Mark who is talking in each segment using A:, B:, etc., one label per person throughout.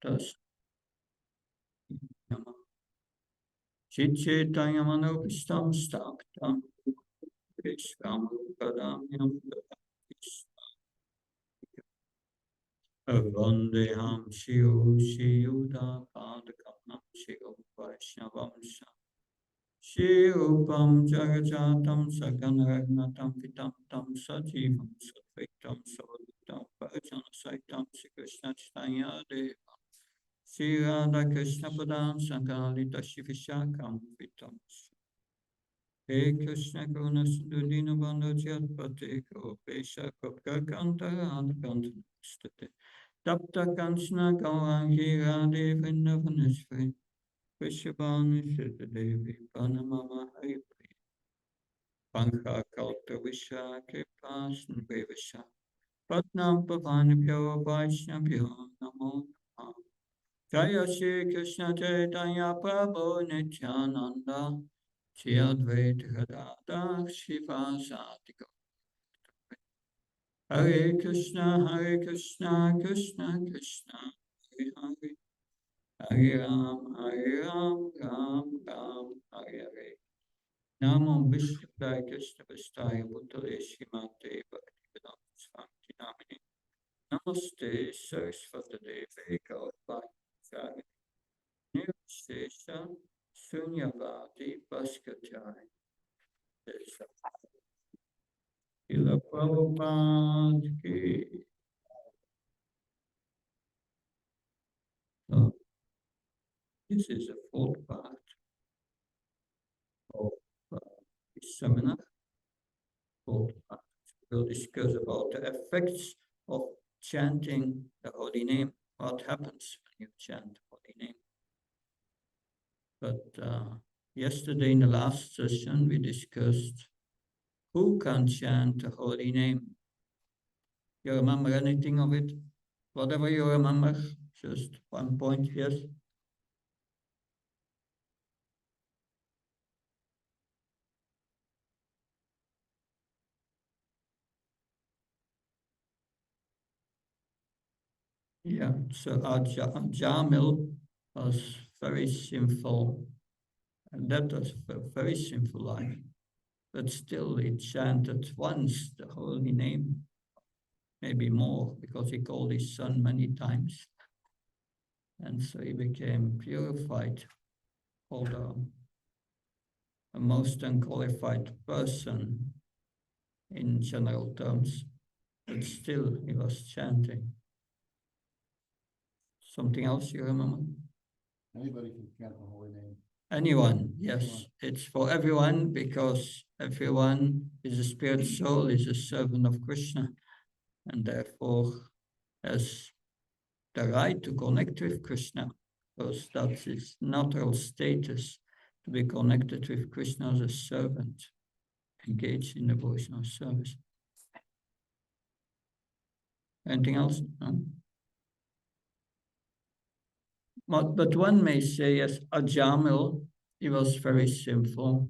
A: tas yama. Chichitayamanopistam staktam vishvam padamyam Vandeham Shiv Shiyuda Padakam Shiv Vaishnavam Shivupam Jagajatam Saganagnatam Vitam Tam Sajivam Sadvaitam Savadutam Bhajana Saitam Shri Krishna Chaitanya Deva Shri Radha Krishna Padam Sankalita Shivishakam Vitam He Krishna Karuna Sindhu Dinabandha Jyatpate Gopesha Kapkakanta Adakanta State Tapta Kanchana Gaurangi Radhe Vrindavaneshwari Vrishabhanu Sutta Devi Panamama Hari Pankha Kalta Visha Kripasan Vivasha Patnam Pavanabhyo Vaishnabhyo Namo Namaha Jaya Shri Krishna Chaitanya Prabhu Nityananda Shri Advaita Gadadhar Shivasati Hare Krishna Krishna Krishna Hare Hare Hare Ram, Ram Ram, Hare Hare. Namo Vishnupadaya Krishna Prasthaya Bhutale Srimate Bhaktivedanta Swami Namini. Namaste Saraswati Devi Gaurvani Nirvishesha Sunyavadi Bhaskacharya. Ila Prabhupada Ki. So, this is the fourth part of this seminar. Fourth part. We'll discuss about the effects of chanting the holy name. What happens when you chant the holy name? But yesterday in the last session, we discussed who can chant the holy name. You remember anything of it? Whatever you remember, just 1 point, yes? Yeah, so Jamil was very sinful, and that was a very sinful life. But still, he chanted once the holy name, maybe more, because he called his son many times. And so he became purified, although a most unqualified person in general terms, but still he was chanting. Something else you remember?
B: Anybody can chant the holy name.
A: Anyone, yes. It's for everyone, because everyone is a spirit soul, is a servant of Krishna, and therefore has the right to connect with Krishna, because that's his natural status, to be connected with Krishna as a servant, engaged in devotional service. Anything else? No? But one may say, yes, Ajamil, he was very sinful,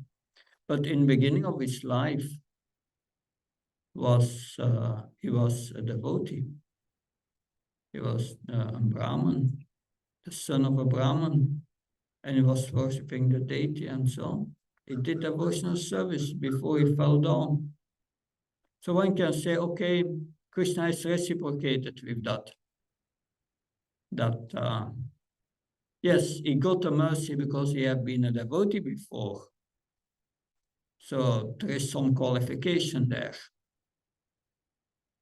A: but in the beginning of his life, he was a devotee. He was a Brahmin, the son of a Brahmin, and he was worshipping the deity and so on. He did devotional service before he fell down. So one can say, okay, Krishna is reciprocated with that. Yes, he got a mercy because he had been a devotee before. So there is some qualification there.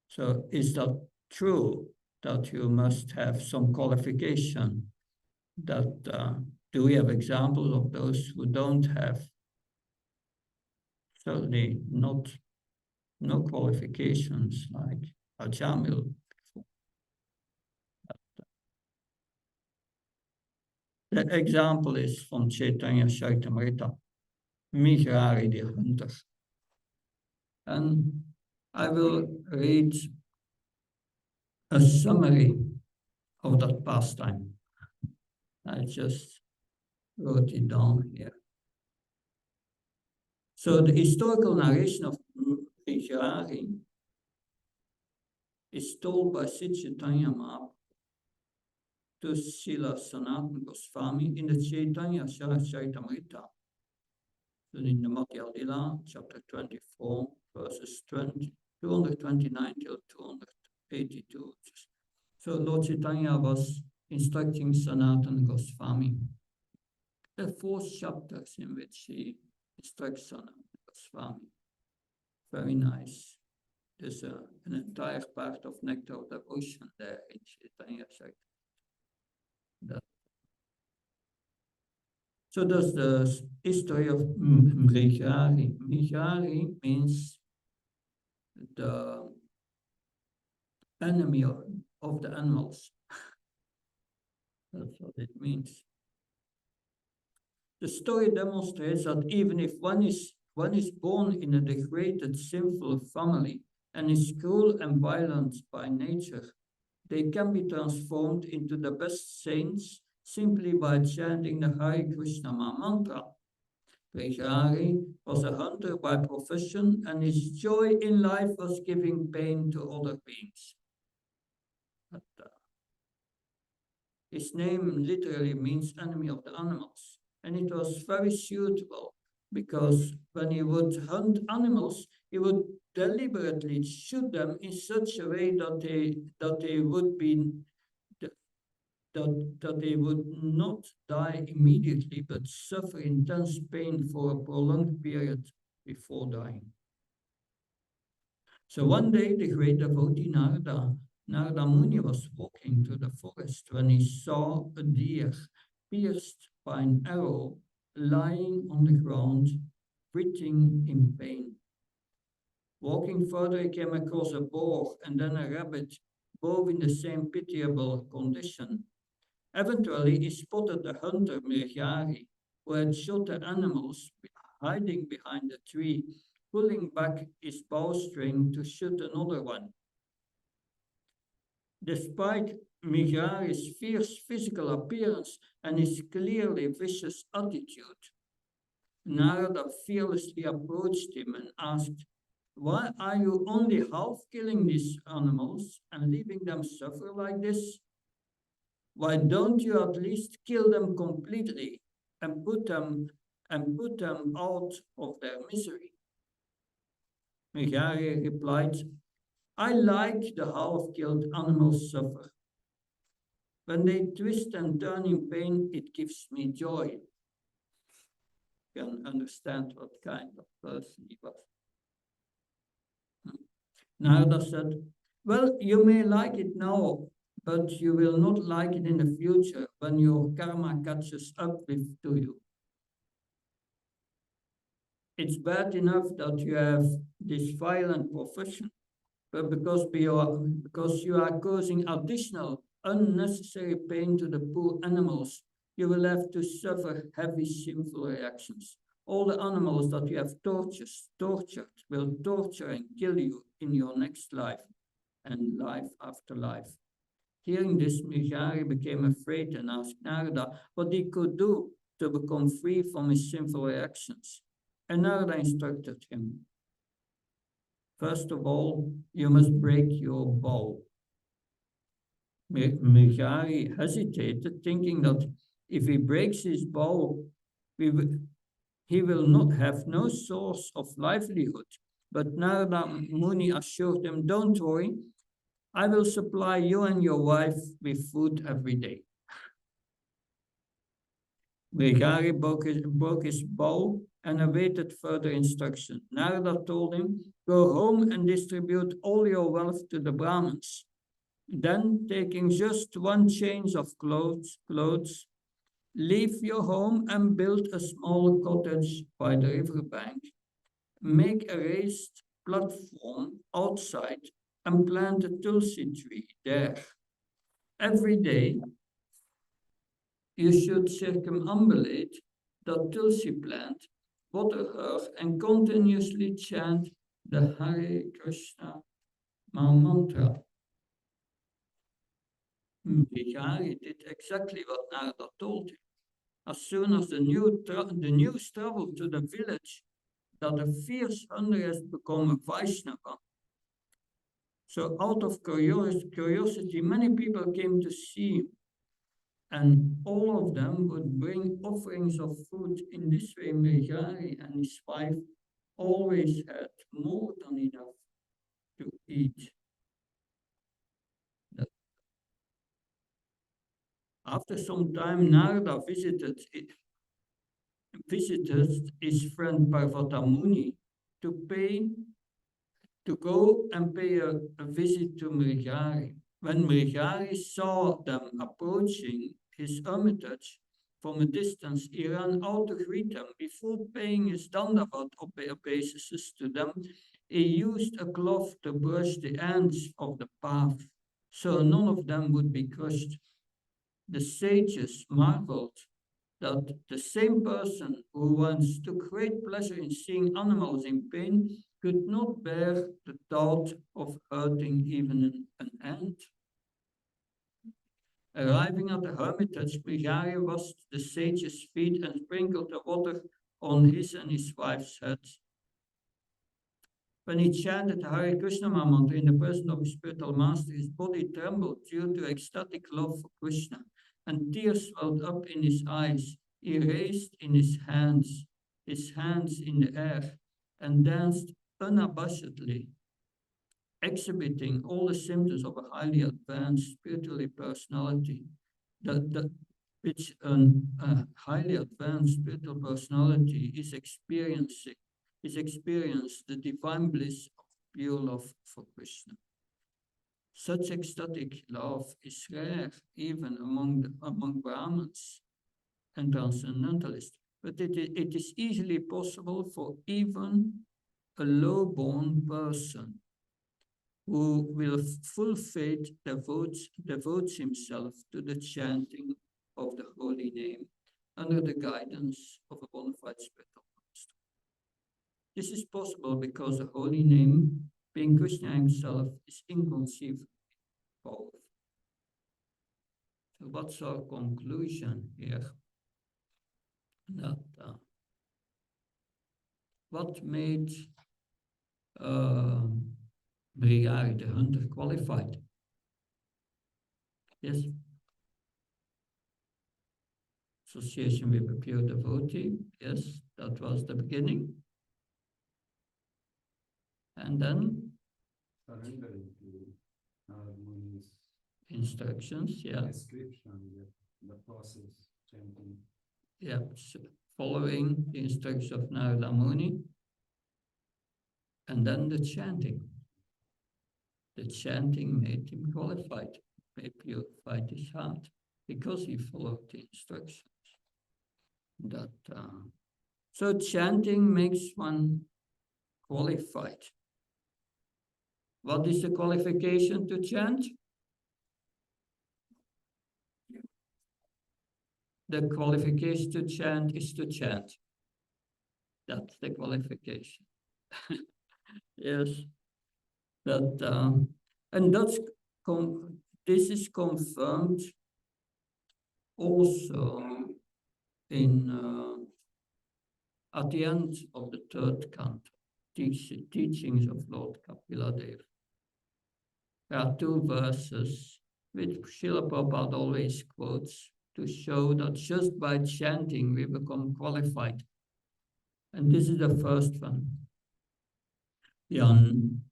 A: So is that true that you must have some qualification? Do we have examples of those who don't have? Certainly no qualifications like Ajamil. The example is from Chaitanya Charitamrita, Mihrari the hunter. And I will read a summary of that pastime. I just wrote it down here. So the historical narration of Mihrari is told by Sri Chaitanya Mahaprabhu to Srila Sanatana Goswami in the Chaitanya Charitamrita. So in the Madhya Lila, chapter 24, verses 229 till 282. So Lord Chaitanya was instructing Sanatana Goswami. There are 4 chapters in which he instructs Sanatana Goswami. Very nice. There's an entire part of Nectar of Devotion there in Chaitanya Charitamrita. So that's the history of Mrigari. Mrigari means the enemy of the animals. That's what it means. The story demonstrates that even if one is born in a degraded, sinful family and is cruel and violent by nature, they can be transformed into the best saints simply by chanting the Hare Krishna mantra. Prajari was a hunter by profession, and his joy in life was giving pain to other beings. His name literally means enemy of the animals, and it was very suitable because when he would hunt animals, he would deliberately shoot them in such a way that they would not die immediately, but suffer intense pain for a prolonged period before dying. So one day, the great devotee Narada Muni was walking through the forest when he saw a deer pierced by an arrow lying on the ground, writhing in pain. Walking further, he came across a boar and then a rabbit, both in the same pitiable condition. Eventually, he spotted the hunter Mrigari, who had shot the animals, hiding behind a tree, pulling back his bowstring to shoot another one. Despite Mrigari's fierce physical appearance and his clearly vicious attitude, Narada fearlessly approached him and asked, "Why are you only half killing these animals and leaving them suffer like this? Why don't you at least kill them completely and put them out of their misery?" Mrigari replied, "I like the half-killed animals suffer. When they twist and turn in pain, it gives me joy." You can understand what kind of person he was. Narada said, "Well, you may like it now, but you will not like it in the future when your karma catches up to you. It's bad enough that you have this violent profession, but because you are causing additional unnecessary pain to the poor animals, you will have to suffer heavy sinful reactions. All the animals that you have tortured will torture and kill you in your next life and life after life." Hearing this, Mrigari became afraid and asked Narada what he could do to become free from his sinful reactions. And Narada instructed him, "First of all, you must break your bow." Mrigari hesitated, thinking that if he breaks his bow, he will not have no source of livelihood. But Narada Muni assured him, "Don't worry, I will supply you and your wife with food every day." Mrigari broke his bow and awaited further instruction. Narada told him, "Go home and distribute all your wealth to the Brahmins. Then, taking just one change of clothes, leave your home and build a small cottage by the riverbank. Make a raised platform outside and plant a tulsi tree there. Every day, you should circumambulate the tulsi plant, water her, and continuously chant the Hare Krishna mantra." Mrigari did exactly what Narada told him. As soon as the news traveled to the village that a fierce hunter has become a Vaishnava, so out of curiosity, many people came to see him. And all of them would bring offerings of food. In this way, Mrigari and his wife always had more than enough to eat. After some time, Narada visited his friend Parvata Muni to go and pay a visit to Mrigari. When Mrigari saw them approaching his hermitage from a distance, he ran out to greet them. Before paying his dandavat obeisances to them, he used a cloth to brush the ends of the path, so none of them would be crushed. The sages marveled that the same person who once took great pleasure in seeing animals in pain could not bear the thought of hurting even an ant. Arriving at the hermitage, Brigari washed the sage's feet and sprinkled the water on his and his wife's heads. When he chanted Hare Krishna mantra in the presence of his spiritual master, his body trembled due to ecstatic love for Krishna, and tears welled up in his eyes. He raised in his hands in the air, and danced unabashedly, exhibiting all the symptoms of a highly advanced spiritual personality. Which a highly advanced spiritual personality is experiencing, the divine bliss of pure love for Krishna. Such ecstatic love is rare even among Brahmins and transcendentalists, but it is easily possible for even a low-born person who with full faith devotes himself to the chanting of the holy name under the guidance of a bona fide spiritual master. This is possible because the holy name, being Krishna himself, is inconceivably powerful. So what's our conclusion here? That what made Brigari the hunter qualified? Yes. Association with a pure devotee. Yes, that was the beginning. And then
B: surrendering to Muni's
A: instructions, yeah.
B: description, the process, chanting.
A: Yeah, so following the instructions of Narada Muni. And then the chanting. The chanting made him qualified, made purified his heart, because he followed the instructions. So chanting makes one qualified. What is the qualification to chant? The qualification to chant is to chant. That's the qualification. Yes. And this is confirmed also in at the end of the third canto, teachings of Lord Kapila Deva. There are two verses which Srila Prabhupada always quotes to show that just by chanting we become qualified. And this is the first one. Yanamadaya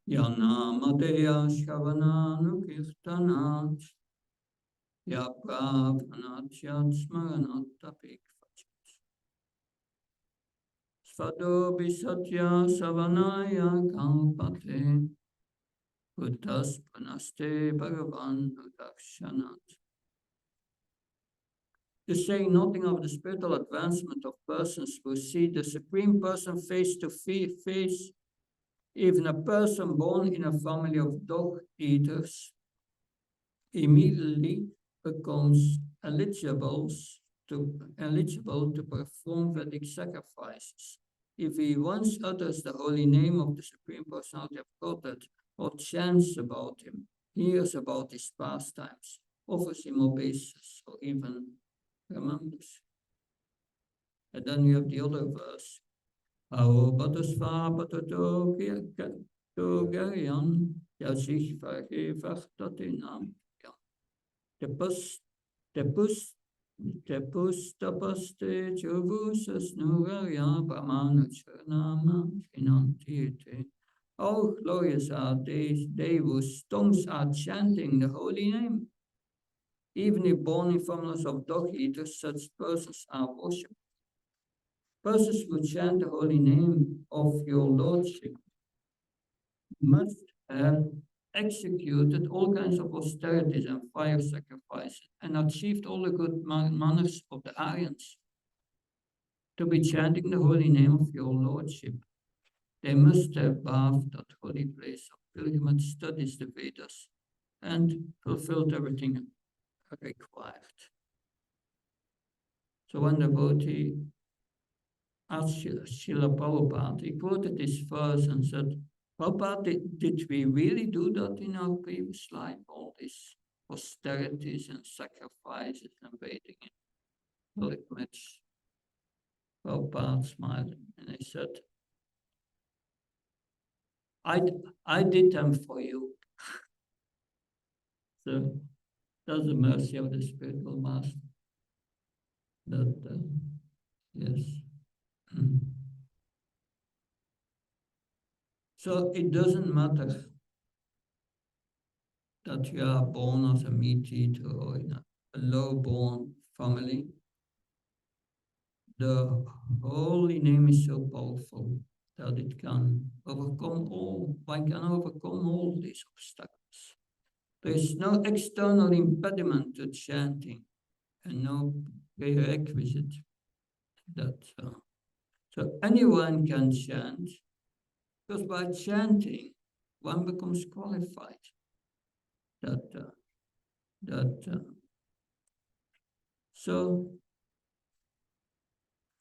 A: Shravananu Kirtanat Yapravanatyat Smaranatapik Svado Bisatya Savanaya Kalpate Buddhas Panaste Bhagavan Dakshanat. To say nothing of the spiritual advancement of persons who see the Supreme Person face to face, even a person born in a family of dog eaters immediately becomes eligible to perform Vedic sacrifices. If he once utters the holy name of the Supreme Personality of Godhead, or chants about him, hears about his pastimes, offers him obeisance, or even remembers. And then you have the other verse. Tepustapaste Jovusas Nugarya Brahmanucharnama Shinantite. Oh, glorious are they whose tongues are chanting the holy name. Even if born in families of dog eaters, such persons are worshipped. Persons who chant the holy name of your Lordship must have executed all kinds of austerities and fire sacrifices and achieved all the good manners of the Aryans. To be chanting the holy name of your Lordship, they must have bathed at holy place of pilgrimage, studied the Vedas, and fulfilled everything required. So one devotee asked Srila Prabhupada, he quoted this verse and said, Prabhupada, did we really do that in our previous life? All these austerities and sacrifices and waiting in pilgrimage. Prabhupada smiled and he said, I did them for you. So that's the mercy of the spiritual master. That yes. So it doesn't matter that you are born as a meat eater or in a low-born family. The holy name is so powerful that it can overcome all, one can overcome all these obstacles. There is no external impediment to chanting and no prerequisite that so anyone can chant, because by chanting one becomes qualified. So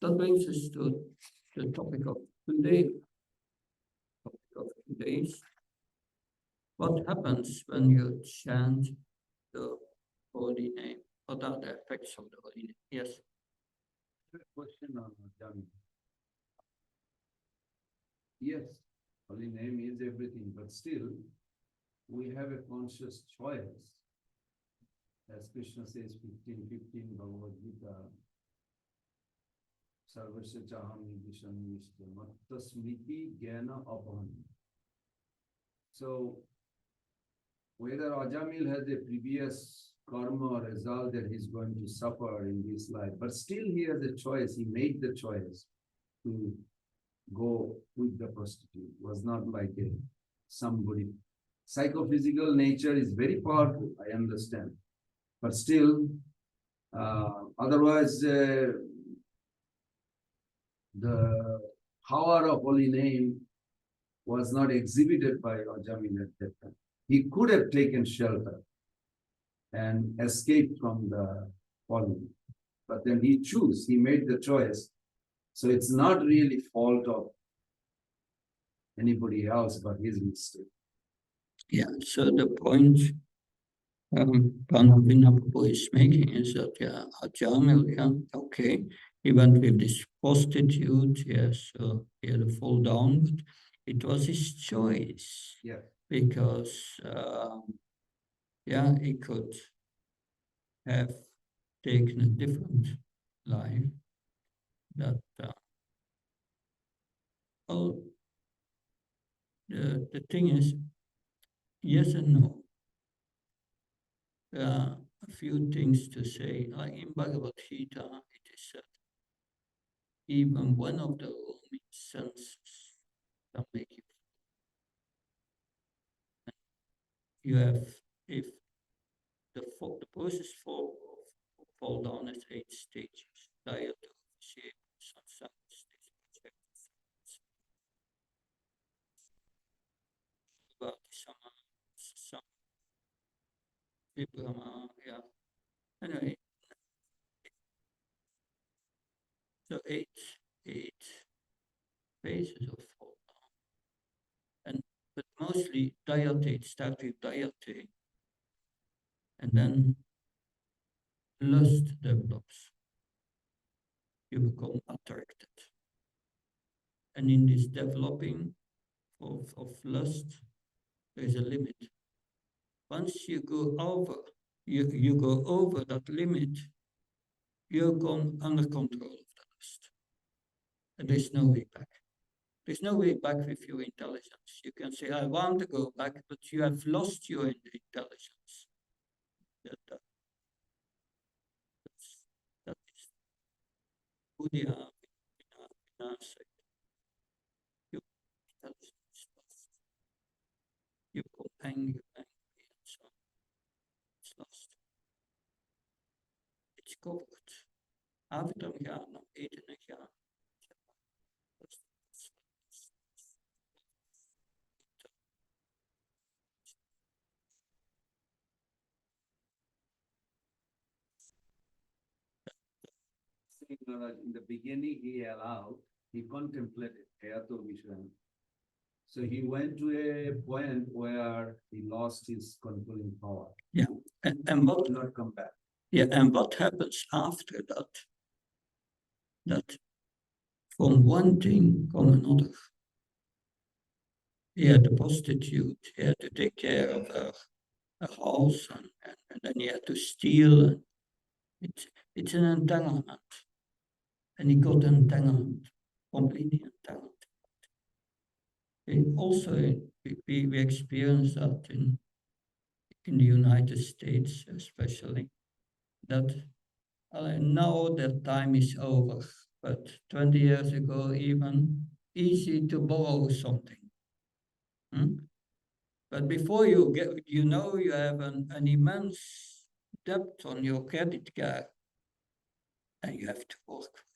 A: that brings us to the topic of today. What happens when you chant the holy name? What are the effects of the holy name? Yes.
B: Question on Jami. Yes, holy name is everything, but still we have a conscious choice. As Krishna says, 15:15 Bhagavad Gita, Sarvasya Chaham Nidisham Nishta Matta Smriti Jnana Apaham. So, whether Ajamil has a previous karma or result that he's going to suffer in this life, but still he has a choice, he made the choice to go with the prostitute. It was not like somebody. Psychophysical nature is very powerful, I understand. But still, otherwise, the power of holy name was not exhibited by Ajamil at that time. He could have taken shelter and escaped from the fallen. But then he made the choice. So it's not really fault of anybody else but his mistake.
A: Yeah, so the point Panavina Prabhu is making is that, yeah, Ajamil, yeah, okay, he went with this prostitute, yes, so he had to fall down, but it was his choice.
B: Yeah.
A: Because, yeah, he could have taken a different life. That, well, the thing is, yes and no. There are a few things to say. Like in Bhagavad Gita, it is said, even one of the roaming senses can make you. You have, if the process fall down at 8 stages, diet, shape, sunset stage, some yeah. Anyway, so eight phases of fall down. But mostly diet, start with diet, and then lust develops. You become attracted. And in this developing of lust, there is a limit. Once you go over, you go over that limit, you come under control of the lust. And there's no way back. There's no way back with your intelligence. You can say, I want to go back, but you have lost your intelligence. That is Buddha in our side. Your intelligence is lost. You become angry, and so on. It's lost. It's covered. Avondom gaan, eten gaan.
B: In the beginning, he contemplated. So he went to a point where he lost his controlling power.
A: Yeah, and what
B: Did not come back.
A: Yeah, and what happens after that? That from one thing come another. He had a prostitute, he had to take care of her house, and then he had to steal. It's an entanglement. And he got entangled, completely entangled. And also, we experience that in the United States, especially, that now that time is over, but 20 years ago, even easy to borrow something. But before you get, you have an immense debt on your credit card, and you have to work.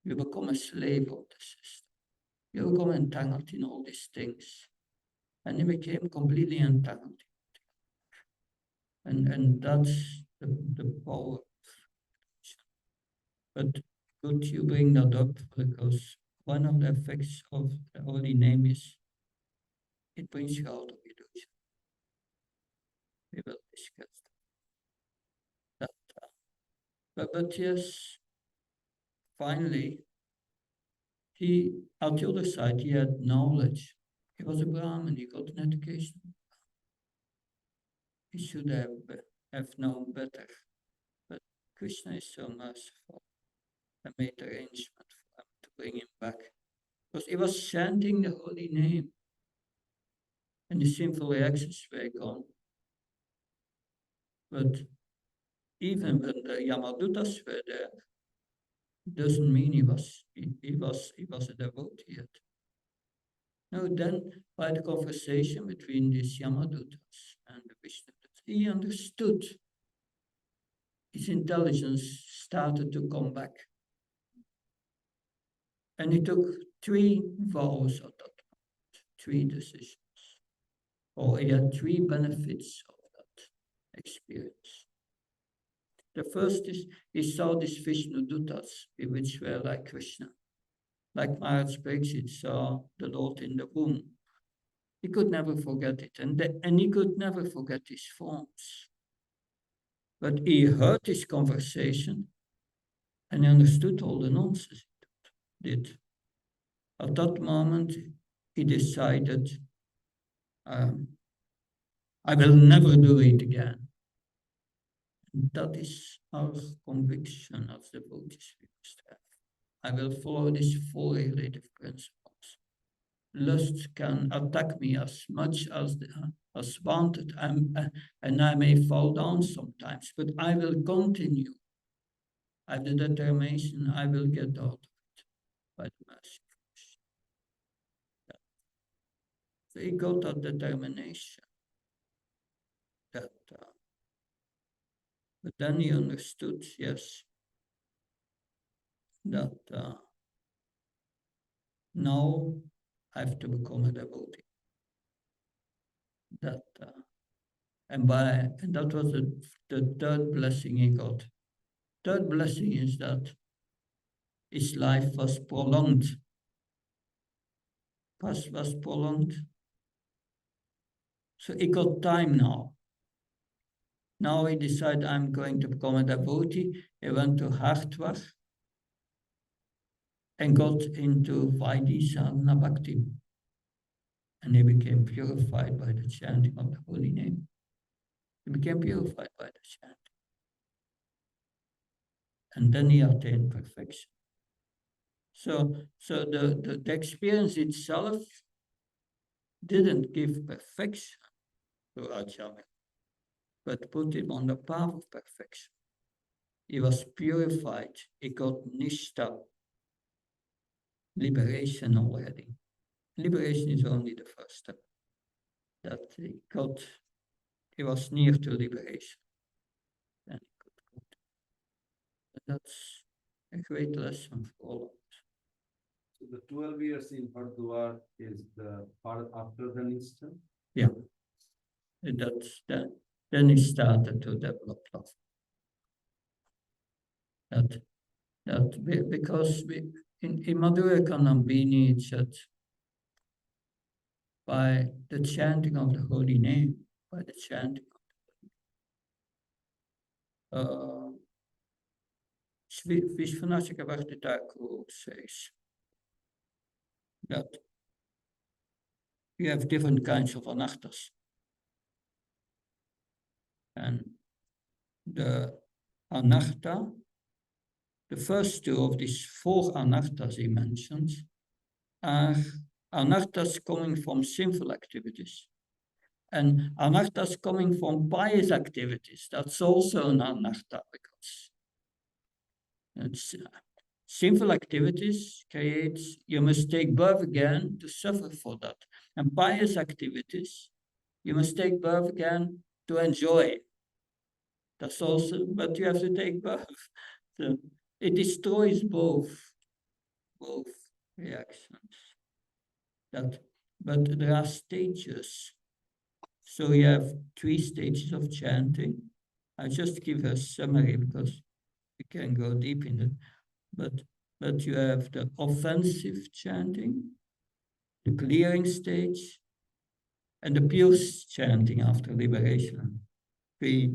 A: You become a slave of the system. You become entangled in all these things, and you became completely entangled. And that's the power. But good you bring that up, because one of the effects of the holy name is it brings you out of illusion. We will discuss that. But yes, finally, he, on the other side, he had knowledge. He was a Brahmin, he got an education. He should have known better. But Krishna is so merciful and made arrangement for him to bring him back. Because he was chanting the holy name, and the sinful reactions were gone. But even when the Yamadutas were there, doesn't mean he was a devotee yet. No, then by the conversation between these Yamadutas and the Vishnudutas, he understood. His intelligence started to come back. And he took 3 vows at that moment, 3 decisions. Or he had 3 benefits of that experience. The first is he saw these Vishnudutas, which were like Krishna. Like Maharaj Pariksit saw the Lord in the womb. He could never forget it, and he could never forget his forms. But he heard this conversation and he understood all the nonsense it did. At that moment, he decided, I will never do it again. That is our conviction as devotees we must have. I will follow these 4 relative principles. Lust can attack me as much as wanted, and I may fall down sometimes, but I will continue. I have the determination, I will get out of it by the mercy of Krishna. So he got that determination. But then he understood, yes, that now I have to become a devotee. And that was the 3rd blessing he got. 3rd blessing is that his life was prolonged. Was prolonged. So he got time now. Now he decided, I'm going to become a devotee. He went to Hardwar and got into Vaidhi Bhakti. And he became purified by the chanting of the holy name. He became purified by the chanting. and then he attained perfection. So the experience itself didn't give perfection to Ajamil, but put him on the path of perfection. He was purified. He got nishta, liberation already. Liberation is only the first step. That he was near to liberation. And he could go. That's a great lesson for all of us.
B: So the 12 years in Hardwar is the part after the Nishta?
A: Yeah. That's that. Then he started to develop love. Because in Madhura Kanambini it said, by the chanting of the holy name, by the chanting Vishwanath Thakur says that you have different kinds of anahtas. And the anahta, the first two of these 4 anahtas he mentions, are anahtas coming from sinful activities. And anahtas coming from pious activities, that's also an anahta, because it's sinful activities creates, you must take birth again to suffer for that. And pious activities, you must take birth again to enjoy. That's also, but you have to take birth. So it destroys both reactions. But there are stages. So you have 3 stages of chanting. I just give a summary because we can go deep in it. But you have the offensive chanting, the clearing stage, and the pure chanting after liberation. 3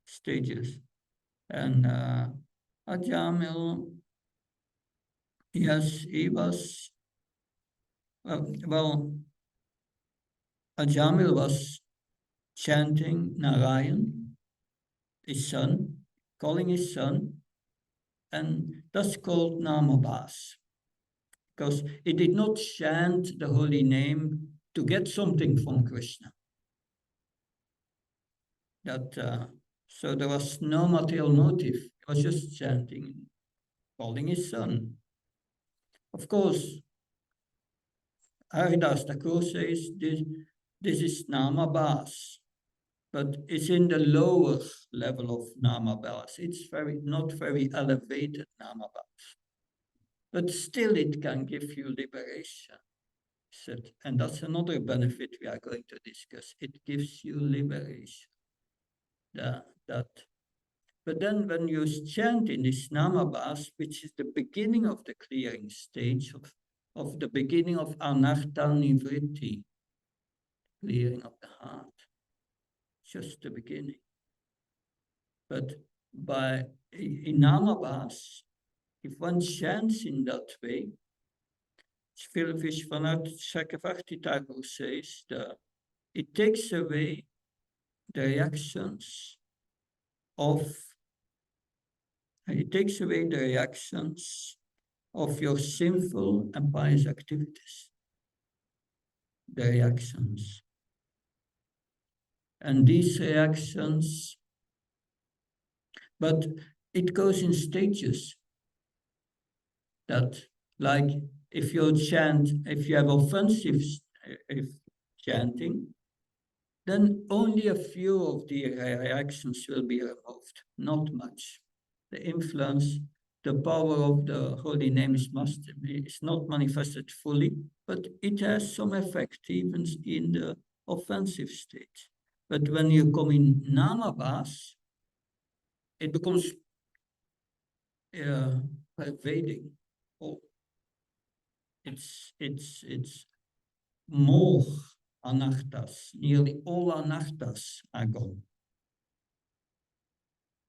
A: stages. And Ajamil, yes, he was, Ajamil was chanting Narayan, his son, calling his son, and that's called Namabhas, because he did not chant the holy name to get something from Krishna. So there was no material motive. He was just chanting, calling his son. Of course, Haridas Thakur says this is Namabhas, but it's in the lower level of Namabhas. It's not very elevated Namabhas. But still it can give you liberation. And that's another benefit we are going to discuss. It gives you liberation. But then when you chant in this Namabhas, which is the beginning of the clearing stage, of the beginning of Anartha Nivritti, clearing of the heart, just the beginning. But in Namabhas, if one chants in that way, Vishwanath Chakravarti Thakur says that it takes away the reactions of your sinful and pious activities. The reactions. And these reactions, but it goes in stages. That, like, if you have offensive chanting, then only a few of the reactions will be removed, not much. The influence, the power of the holy name is not manifested fully, but it has some effect even in the offensive state. But when you come in Namabhas, it becomes pervading. Oh, it's more anahtas. Nearly all anahtas are gone.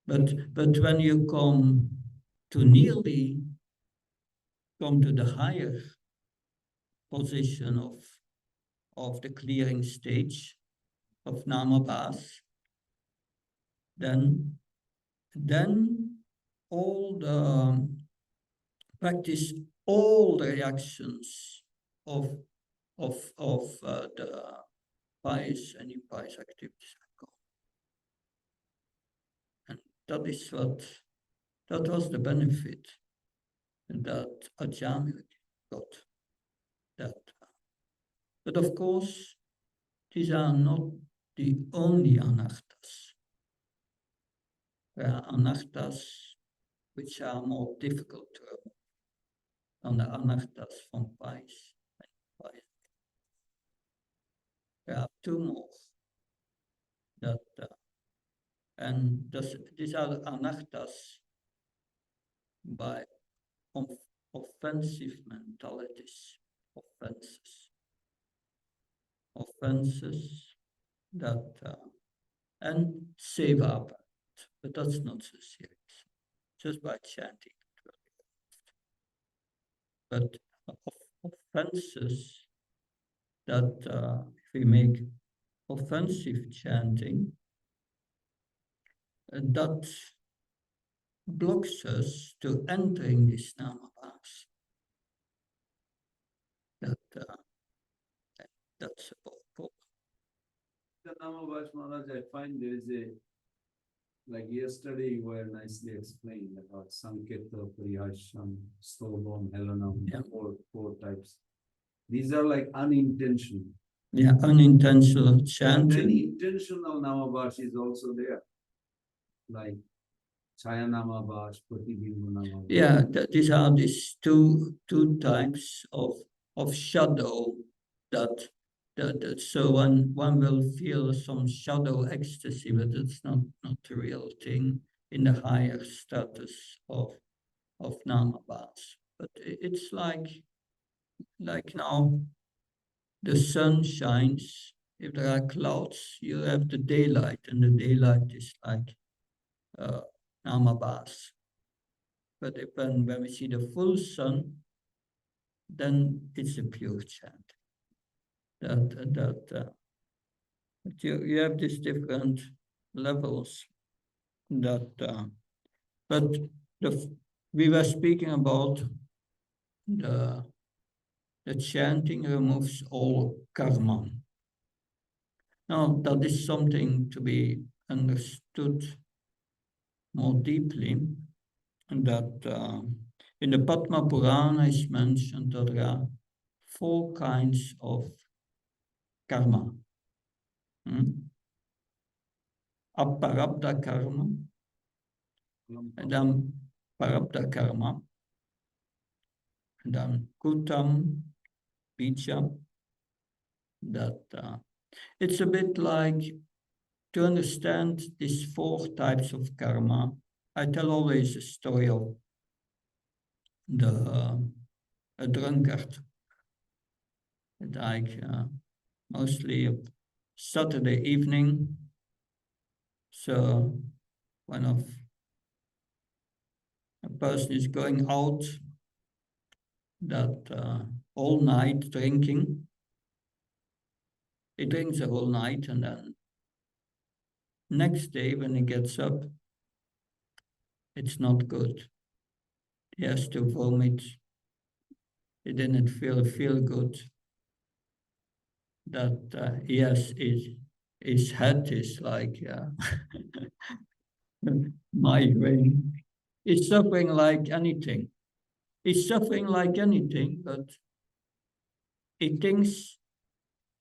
A: But when you come to the higher position of the clearing stage of Namabhas, then all the practice all the reactions of the pious and impious activities are gone. And that is that was the benefit that Ajamil got. That, but of course, these are not the only anarthas. There are anarthas which are more difficult to remove than the anarthas from pious and impious. There are two more that, and these are anarthas by offensive mentalities, offenses that, and seva, but that's not so serious, just by chanting. But offenses that if we make offensive chanting, that blocks us to entering this namabhas. That's a problem.
B: The Namabhash Maharaj, I find there is a, like yesterday you were nicely explained about Sanketa, Priyasham, Stobam, Helanam,
A: Yeah.
B: four types. These are like unintentional.
A: Yeah, unintentional
B: And then
A: chanting.
B: intentional Namabhash is also there. Like Chaya Namabhash, Pratibimba Namabhash.
A: Yeah, these are these two types of shadow that so one will feel some shadow ecstasy, but it's not the real thing in the higher status of namabhas. But it's like now the sun shines. If there are clouds, you have the daylight, and the daylight is like namabhas. But when we see the full sun, then it's a pure chant. That you have these different levels. But we were speaking about the chanting removes all karma. Now that is something to be understood more deeply. That in the Padma Purana is mentioned that there are 4 kinds of karma. Aparabdha karma, and then parabdha karma, and then kutam, bija. That it's a bit like to understand these 4 types of karma. I tell always a story of a drunkard. Like mostly Saturday evening. So when a person is going out that all night drinking, he drinks the whole night, and then next day when he gets up, it's not good. He has to vomit. He didn't feel good. That he has his head is like migraine. He's suffering like anything. He's suffering like anything, but he thinks,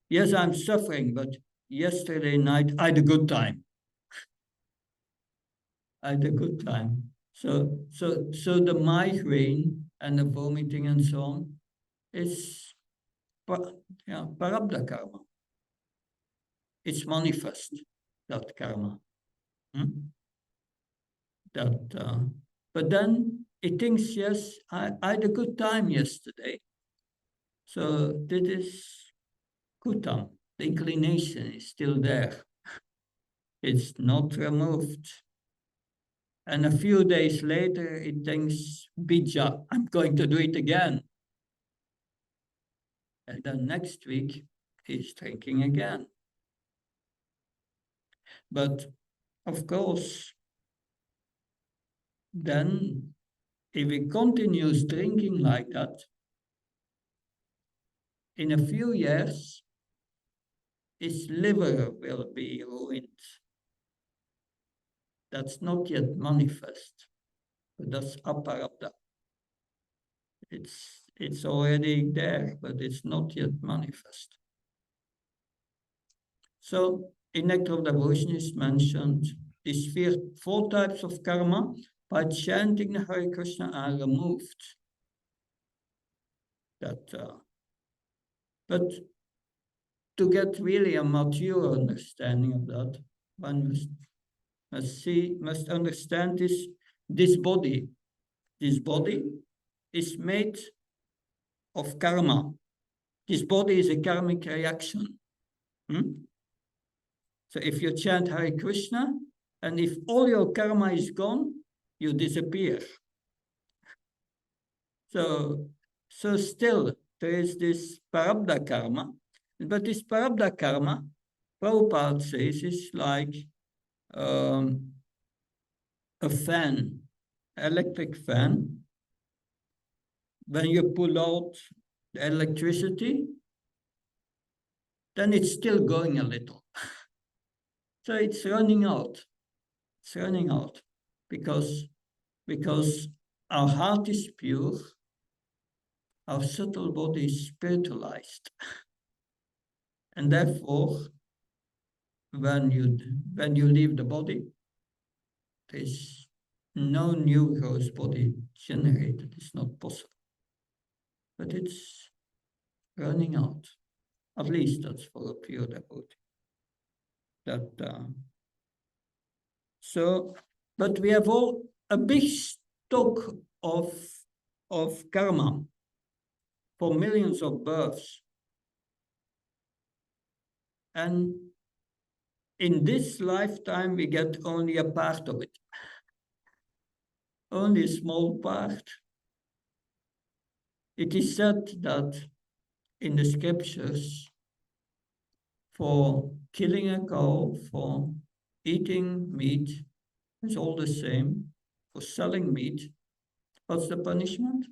A: yes, I'm suffering, but yesterday night I had a good time. I had a good time. So the migraine and the vomiting and so on is parabdha karma. It's manifest, that karma. But then he thinks, yes, I had a good time yesterday. So this is kutam. The inclination is still there. It's not removed. And a few days later, he thinks, bija, I'm going to do it again. And then next week, he's drinking again. But of course, then if he continues drinking like that, in a few years, his liver will be ruined. That's not yet manifest, but that's aparabdha. It's already there, but it's not yet manifest. So in Nectar of Devotion is mentioned these four types of karma by chanting the Hare Krishna are removed. But to get really a mature understanding of that, one must understand this body. This body is made of karma. This body is a karmic reaction. So if you chant Hare Krishna, and if all your karma is gone, you disappear. So still, there is this parabdha karma, but this parabdha karma, Prabhupada says, is like a fan, electric fan. When you pull out the electricity, then it's still going a little. So it's running out. It's running out because our heart is pure, our subtle body is spiritualized. And therefore, when you leave the body, there's no new gross body generated. It's not possible. But it's running out. At least that's for a pure devotee. But we have all a big stock of karma for millions of births. And in this lifetime, we get only a part of it. Only a small part. It is said that in the scriptures, for killing a cow, for eating meat, it's all the same. For selling meat, what's the punishment?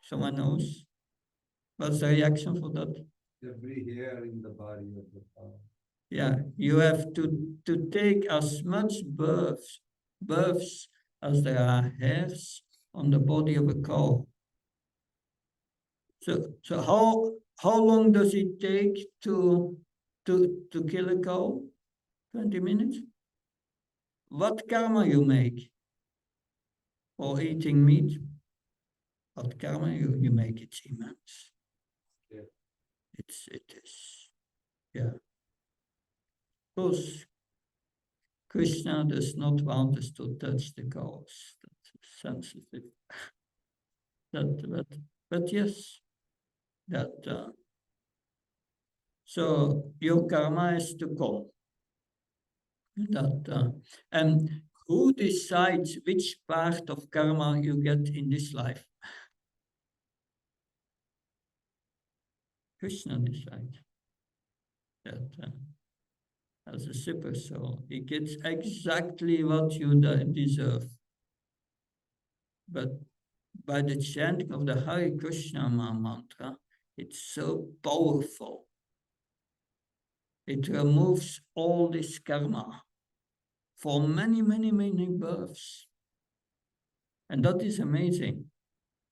A: Someone knows? What's the reaction for that?
B: Every hair in the body of the cow.
A: Yeah, you have to take as much births as there are hairs on the body of a cow. So how long does it take to kill a cow? 20 minutes? What karma you make for eating meat? What karma you make? It's immense.
B: Yeah.
A: It is. Yeah. Of course, Krishna does not want us to touch the cows. That's sensitive. But yes, so your karma is to come. And who decides which part of karma you get in this life? Krishna decides that as a super soul, he gets exactly what you deserve. But by the chanting of the Hare Krishna mantra, it's so powerful. It removes all this karma for many, many, many births. And that is amazing.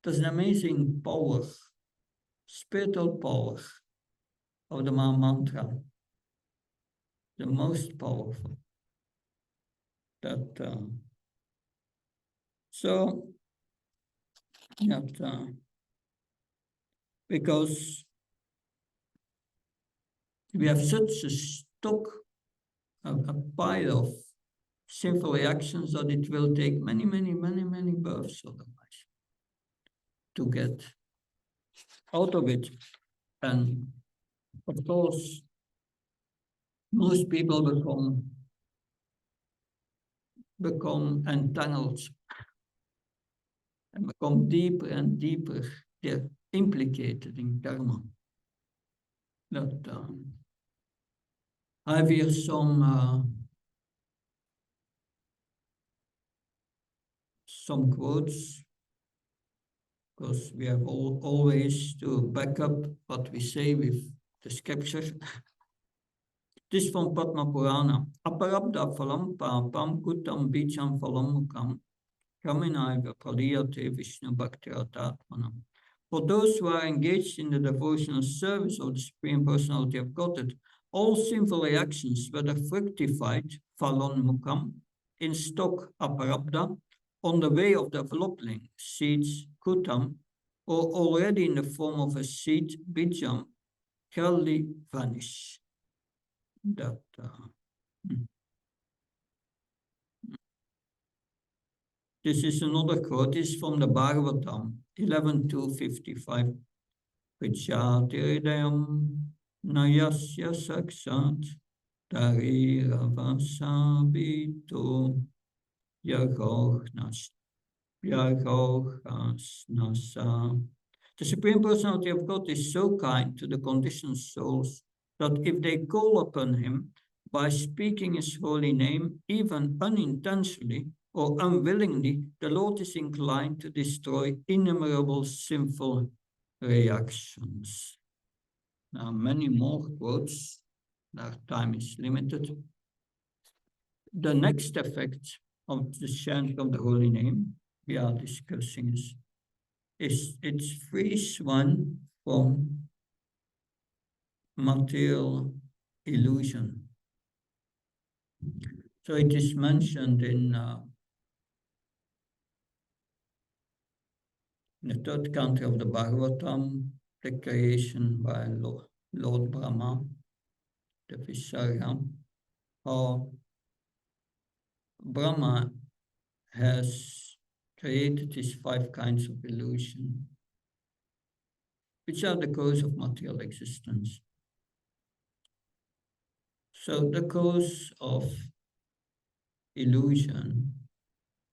A: That's an amazing power, spiritual power of the mantra. The most powerful. Because we have such a stock, a pile of sinful reactions that it will take many, many, many, many births otherwise to get out of it. And of course, most people become entangled and become deeper and deeper. They're implicated in karma. I have here some some quotes, because we have always to back up what we say with the scripture. This from Padma Purana. Aparabda phalam papam kutam bijam phalamukam kaminaiva praliyate Vishnu bhakti-ratatmanam. For those who are engaged in the devotional service of the Supreme Personality of Godhead, all sinful reactions, whether fructified, phalonmukam, in stock, aparabda, on the way of developing seeds, kutam, or already in the form of a seed, bijam, clearly vanish. That this is another quote. This is from the Bhagavatam, 11.255. Vichatiridayam nayasya saksat tariravasabitu yagochnas nasa. The Supreme Personality of God is so kind to the conditioned souls that if they call upon him by speaking his holy name, even unintentionally or unwillingly, the Lord is inclined to destroy innumerable sinful reactions. Now, many more quotes. Our time is limited. The next effect of the chant of the holy name we are discussing is it frees one from material illusion. So it is mentioned in the third canto of the Bhagavatam, the creation by Lord Brahma, the Visarga, how Brahma has created these 5 kinds of illusion, which are the cause of material existence. So the cause of illusion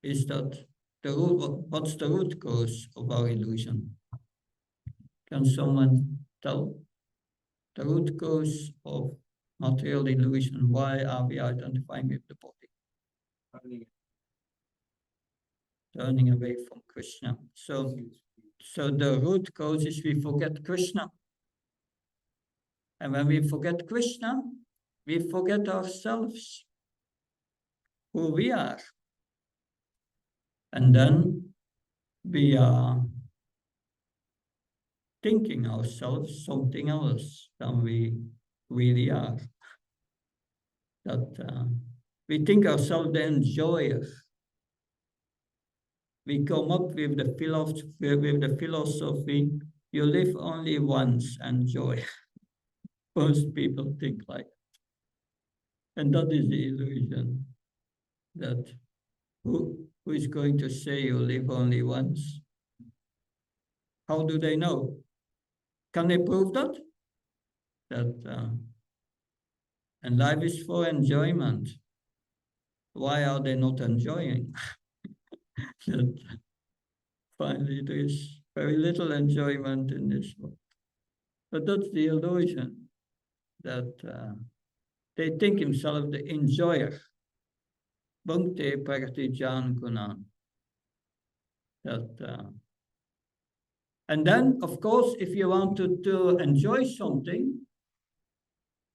A: is that what's the root cause of our illusion? Can someone tell? The root cause of material illusion, why are we identifying with the body? Turning away from Krishna. So the root cause is we forget Krishna. And when we forget Krishna, we forget ourselves, who we are. And then we are thinking ourselves something else than we really are. That we think ourselves the enjoyer. We come up with the philosophy, you live only once, enjoy. Most people think like that. And that is the illusion, that who is going to say you live only once? How do they know? Can they prove that? And life is for enjoyment. Why are they not enjoying? That finally there is very little enjoyment in this world. But that's the illusion, that they think himself the enjoyer. Bhakti Pragati Jan Gunan. And then, of course, if you want to enjoy something,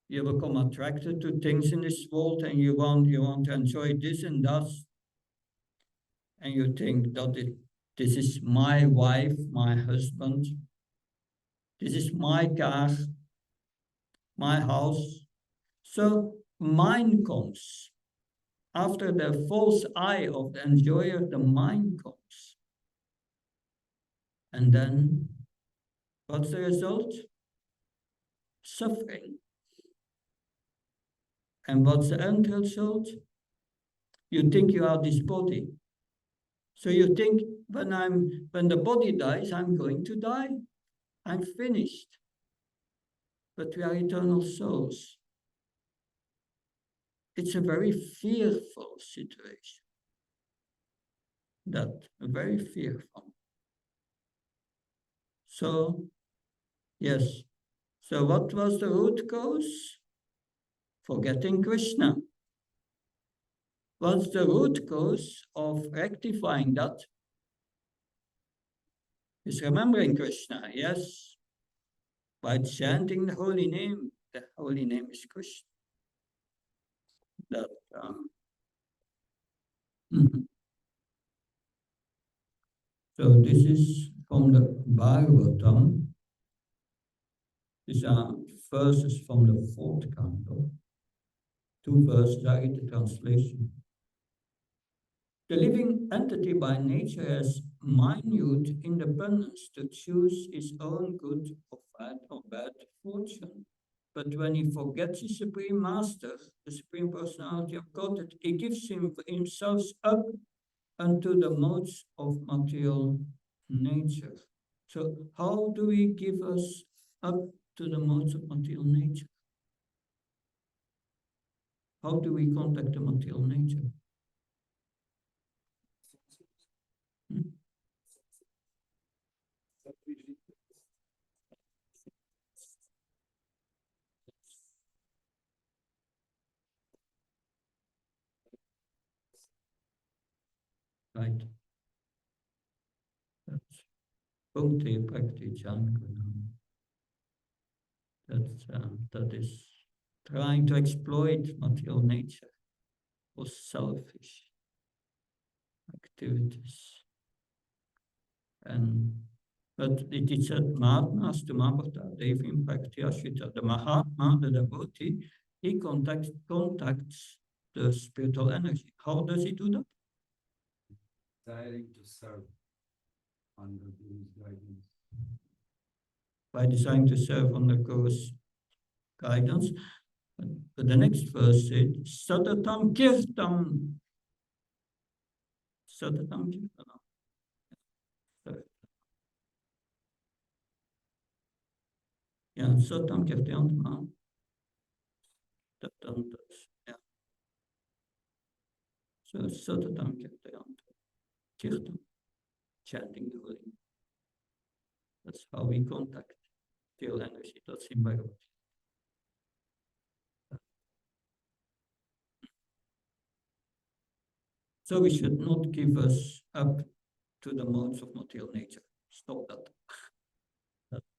A: you become attracted to things in this world, and you want to enjoy this and that, and you think that this is my wife, my husband, this is my car, my house. So mind comes. After the false eye of the enjoyer, the mind comes. And then, what's the result? Suffering. And what's the end result? You think you are this body. So you think when the body dies, I'm going to die. I'm finished. But we are eternal souls. It's a very fearful situation. Very fearful. So, yes. So what was the root cause? Forgetting Krishna. What's the root cause of rectifying that? is remembering Krishna, yes, by chanting the holy name. The holy name is Krishna. That, mhm. So this is from the Bhagavatam. These are verses from the fourth canto. Two verses are in the translation. The living entity by nature has minute independence to choose his own good or bad fortune. But when he forgets his Supreme Master, the Supreme Personality of Godhead, he gives himself up unto the modes of material nature. So how do we give us up to the modes of material nature? How do we contact the material nature? Hmm? Right. That's Bhakti Bhakti Chant. That is trying to exploit material nature for selfish activities. And but it said Mahatmas to Mahabharata, Devim Bhakti Ashita. The Mahatma, the devotee, he contacts the spiritual energy. How does he do that?
B: Desiring to serve under Guru's guidance.
A: By desiring to serve under Guru's guidance. But the next verse said, Satatam Kirtam. Satatam Kirtanam. Ja, Satatam Kirtanam. Ja. So Satatam Kirtan. Chanting the holy name. That's how we contact material energy. That's in Bhagavad. So we should not give us up to the modes of material nature. Stop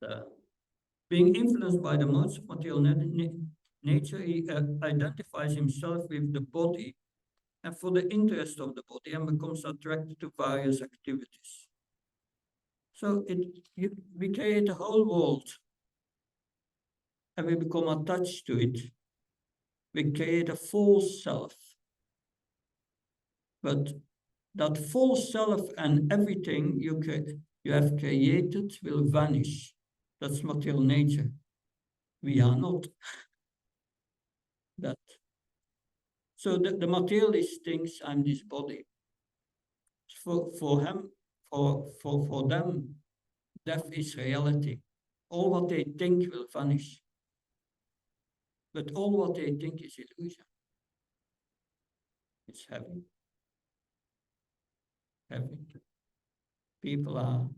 A: that. Being influenced by the modes of material nature, he identifies himself with the body and for the interest of the body and becomes attracted to various activities. So we create a whole world and we become attached to it. We create a false self. But that false self and everything you have created will vanish. That's material nature. We are not that. So the materialist thinks I'm this body. For them, death is reality. All what they think will vanish. But all what they think is illusion. It's heavy. Heavy. People are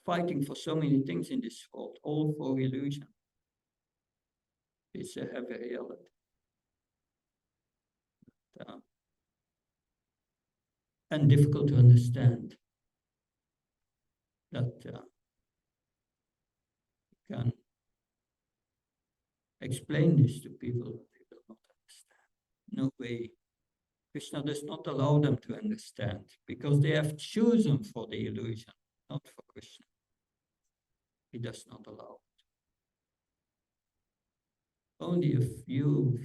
A: fighting for so many things in this world, all for illusion. It's a heavy reality. And difficult to understand. That you can explain this to people, they will not understand. No way. Krishna does not allow them to understand because they have chosen for the illusion, not for Krishna. He does not allow it. Only a few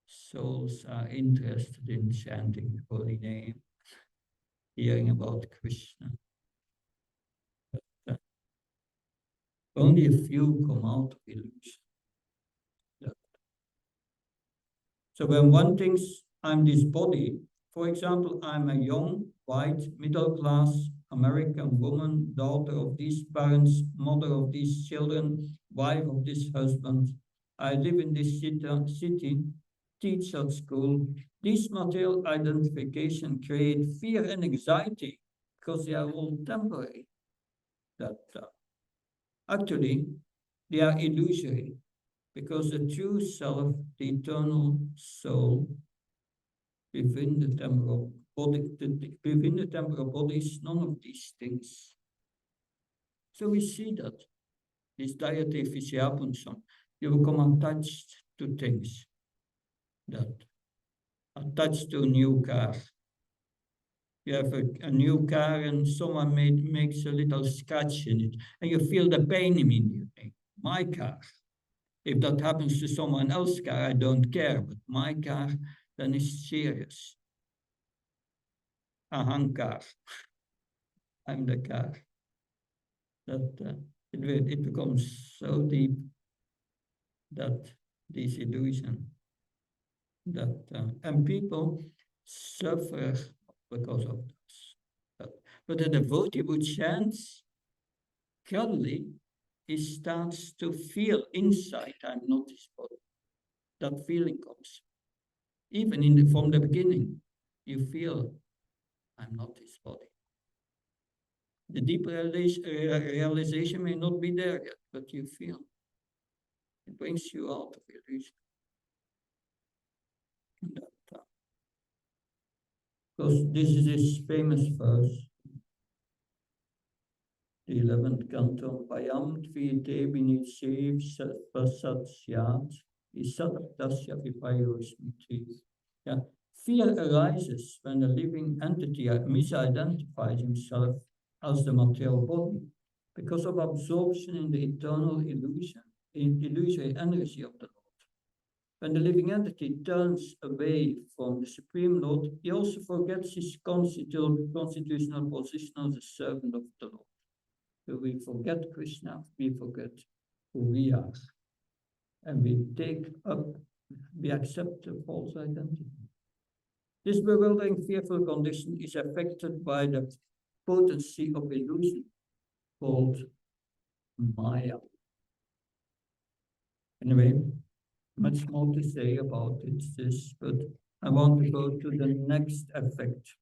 A: souls are interested in chanting the holy name, hearing about Krishna. But, only a few come out of illusion. So when one thinks I'm this body, for example, I'm a young, white, middle-class American woman, daughter of these parents, mother of these children, wife of this husband. I live in this city, teach at school. These material identification create fear and anxiety because they are all temporary. That actually they are illusory because the true self, the eternal soul within the temporal body, within the temporal body is none of these things. So we see that this deity Vishyapun, you become attached to things, that attached to a new car. You have a new car and someone makes a little scratch in it, and you feel the pain immediately. My car. If that happens to someone else's car, I don't care, but my car, then it's serious. Ahankar. I'm the car. That it becomes so deep that this illusion, that and people suffer because of this. But the devotee who chants gradually, he starts to feel inside, I'm not his body. That feeling comes. Even from the beginning, you feel, I'm not his body. The deep realization may not be there yet, but you feel. It brings you out of illusion. Because this is his famous verse, the 11th canto, Payam tvite binisev pasat syat, isat-dasya vipayosmiti. Yeah. Fear arises when the living entity misidentifies himself as the material body because of absorption in the eternal illusory energy of the Lord. When the living entity turns away from the Supreme Lord, he also forgets his constitutional position as a servant of the Lord. So we forget Krishna, we forget who we are, and we accept the false identity. This bewildering, fearful condition is affected by the potency of illusion called Maya. Anyway, much more to say about this, but I want to go to the next effect.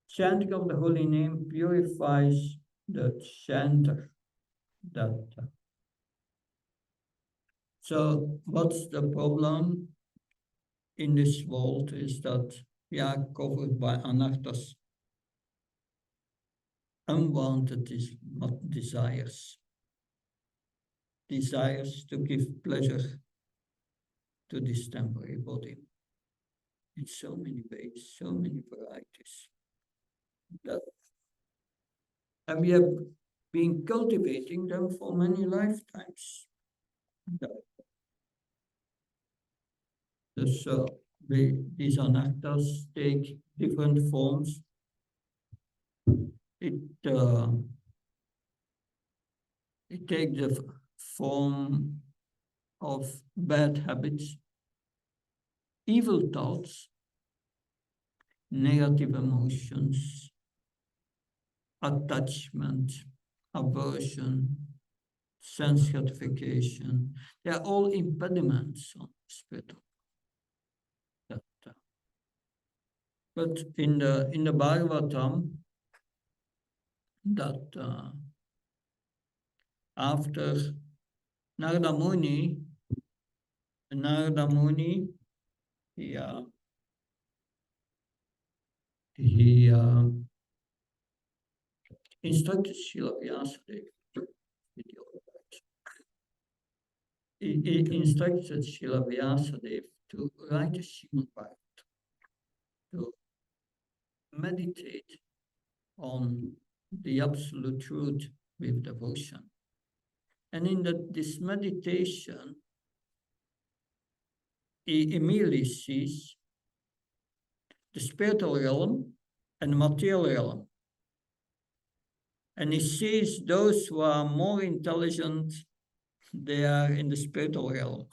A: Chanting of the holy name purifies the chanter. So what's the problem in this world is that we are covered by anarthas, unwanted desires to give pleasure to this temporary body in so many ways, so many varieties. And we have been cultivating them for many lifetimes. So these anarthas take different forms. It takes the form of bad habits, evil thoughts, negative emotions, attachment, aversion, sense gratification. They are all impediments on the spiritual. But in the Bhagavatam, that after Narada Muni, he instructed Srila Vyasadeva. He instructed Srila Vyasadeva to write a Srimad Bhagavatam, to meditate on the absolute truth with devotion. And in this meditation, he immediately sees the spiritual realm and the material realm. And he sees those who are more intelligent, they are in the spiritual realm.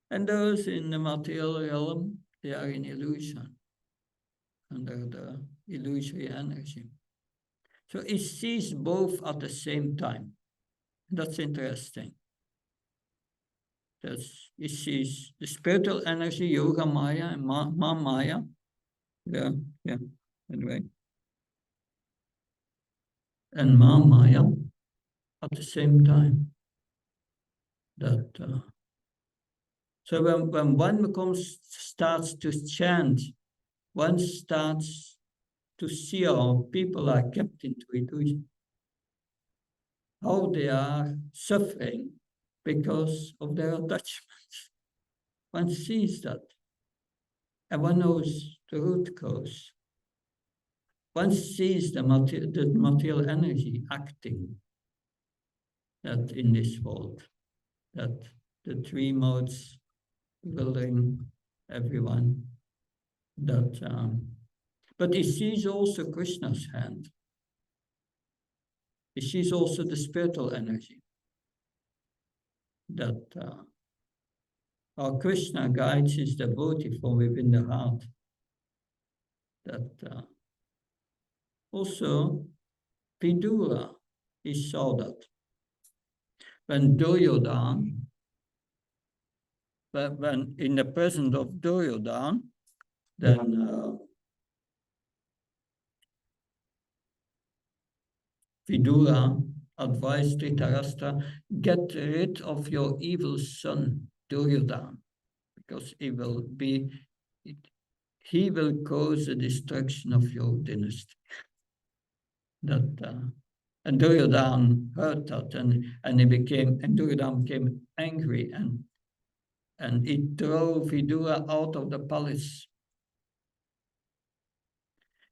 A: And those in the material realm, they are in illusion, under the illusory energy. So he sees both at the same time. That's interesting. He sees the spiritual energy, Yoga Maya and Maya. Yeah. Anyway. And Maya at the same time. So when one starts to chant one starts to see how people are kept into illusion, how they are suffering because of their attachments. One sees that, and one knows the root cause. One sees the material energy acting that in this world, that the three modes bewildering everyone, but he sees also Krishna's hand. He sees also the spiritual energy that our Krishna guides his devotee from within the heart. That also Vidura, he saw that. When Duryodhana, when in the presence of Duryodhana, then Vidura advised Dhritarashtra, get rid of your evil son, Duryodhana, because he will cause the destruction of your dynasty. And Duryodhana heard that, and Duryodhana became angry, and he drove Vidura out of the palace.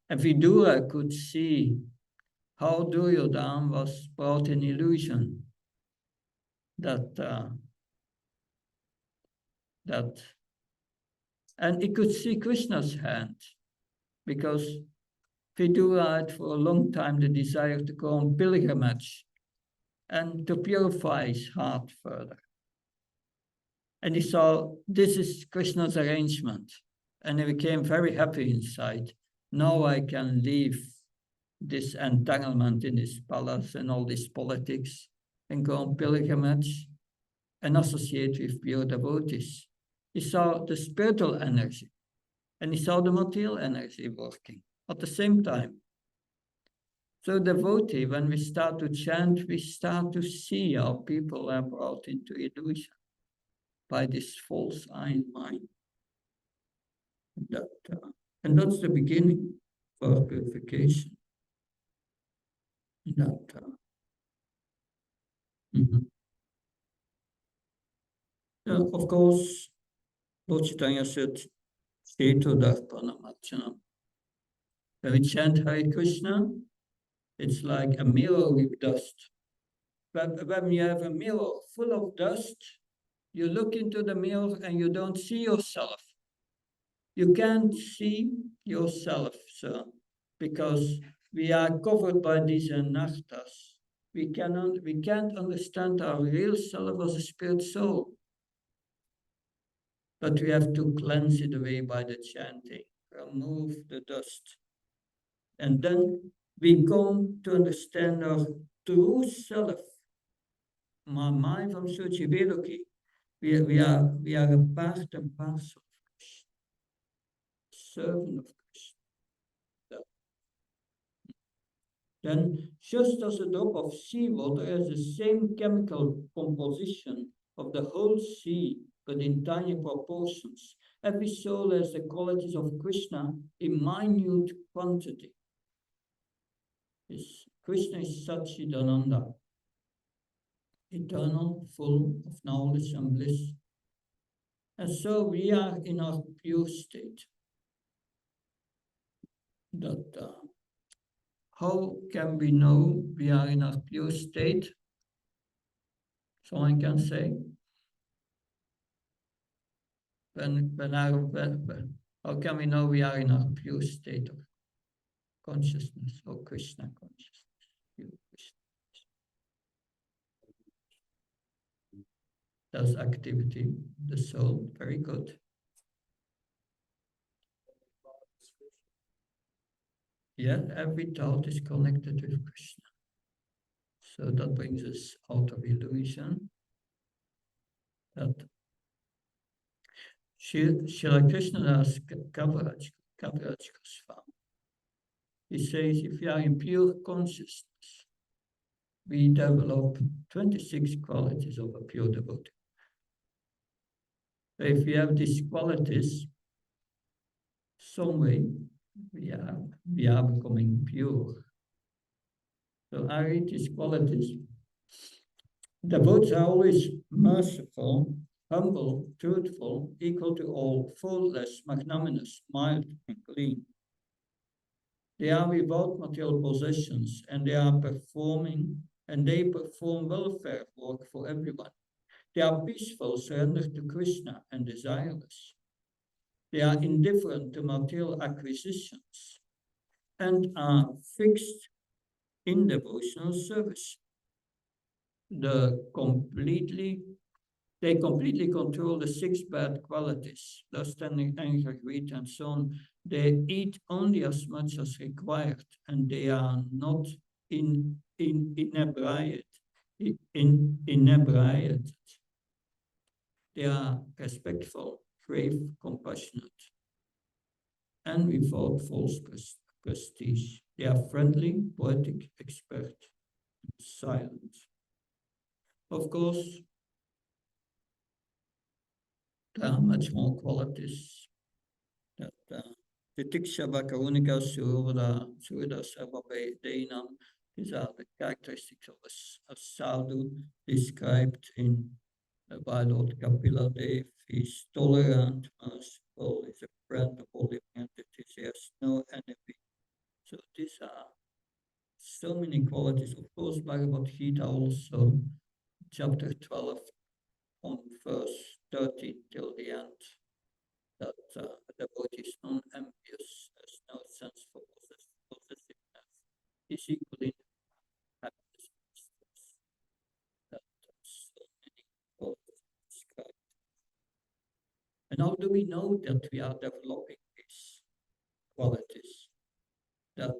A: And Vidura could see how Duryodhana was brought in illusion, and he could see Krishna's hand, because Vidura had for a long time the desire to go on pilgrimage and to purify his heart further. And he saw this is Krishna's arrangement, and he became very happy inside. Now I can leave this entanglement in this palace and all this politics and go on pilgrimage and associate with pure devotees. He saw the spiritual energy and he saw the material energy working at the same time. So devotee, when we start to chant, we start to see how people are brought into illusion by this false I and mine. And that's the beginning for purification. Of course, Lord Chaitanya said, Sheto Darpana Marchana. When we chant Hare Krishna, it's like a mirror with dust. But when you have a mirror full of dust, you look into the mirror and you don't see yourself. You can't see yourself, sir, because we are covered by these anarthas. We can't understand our real self as a spirit soul. But we have to cleanse it away by the chanting, remove the dust. And then we come to understand our true self. My mind from Suchi Vedoki. We are a part and parcel of Krishna, servant of Krishna. Then, just as a drop of seawater has the same chemical composition of the whole sea, but in tiny proportions, every soul has the qualities of Krishna in minute quantity. Krishna is Satchidananda, eternal, full of knowledge and bliss. And so we are in our pure state. How can we know we are in our pure state? Someone can say, how can we know we are in our pure state of consciousness or Krishna consciousness? Pure Krishna. Does activity, the soul, very good. Yeah, every thought is connected with Krishna. So that brings us out of illusion. That Srila Krishnadas Kaviraj Goswami. He says, if you are in pure consciousness, we develop 26 qualities of a pure devotee. If we have these qualities, some way we are becoming pure. So I read these qualities. Devotees are always merciful, humble, truthful, equal to all, faultless, magnanimous, mild, and clean. They are without material possessions, and they perform welfare work for everyone. They are peaceful, surrendered to Krishna, and desireless. They are indifferent to material acquisitions and are fixed in devotional service. They completely control the six bad qualities, lust, anger, greed, and so on. They eat only as much as required, and they are not inebriated. Inebriated. They are respectful, grave, compassionate, and without false prestige. They are friendly, poetic, expert, silent. Of course, there are much more qualities that Titiksha Vakarunika Surda Sarvabe Deinam. These are the characteristics of a sadhu described in by Lord Kapila Dev. He's tolerant, merciful, he's a friend of all living entities, he has no enemy. So these are so many qualities. Of course, Bhagavad Gita also, chapter 12, on verse 30 till the end, that the devotee is non-envious, has no sense for possessiveness, is equally happiness and distress. That so many qualities described. And how do we know that we are developing these qualities? That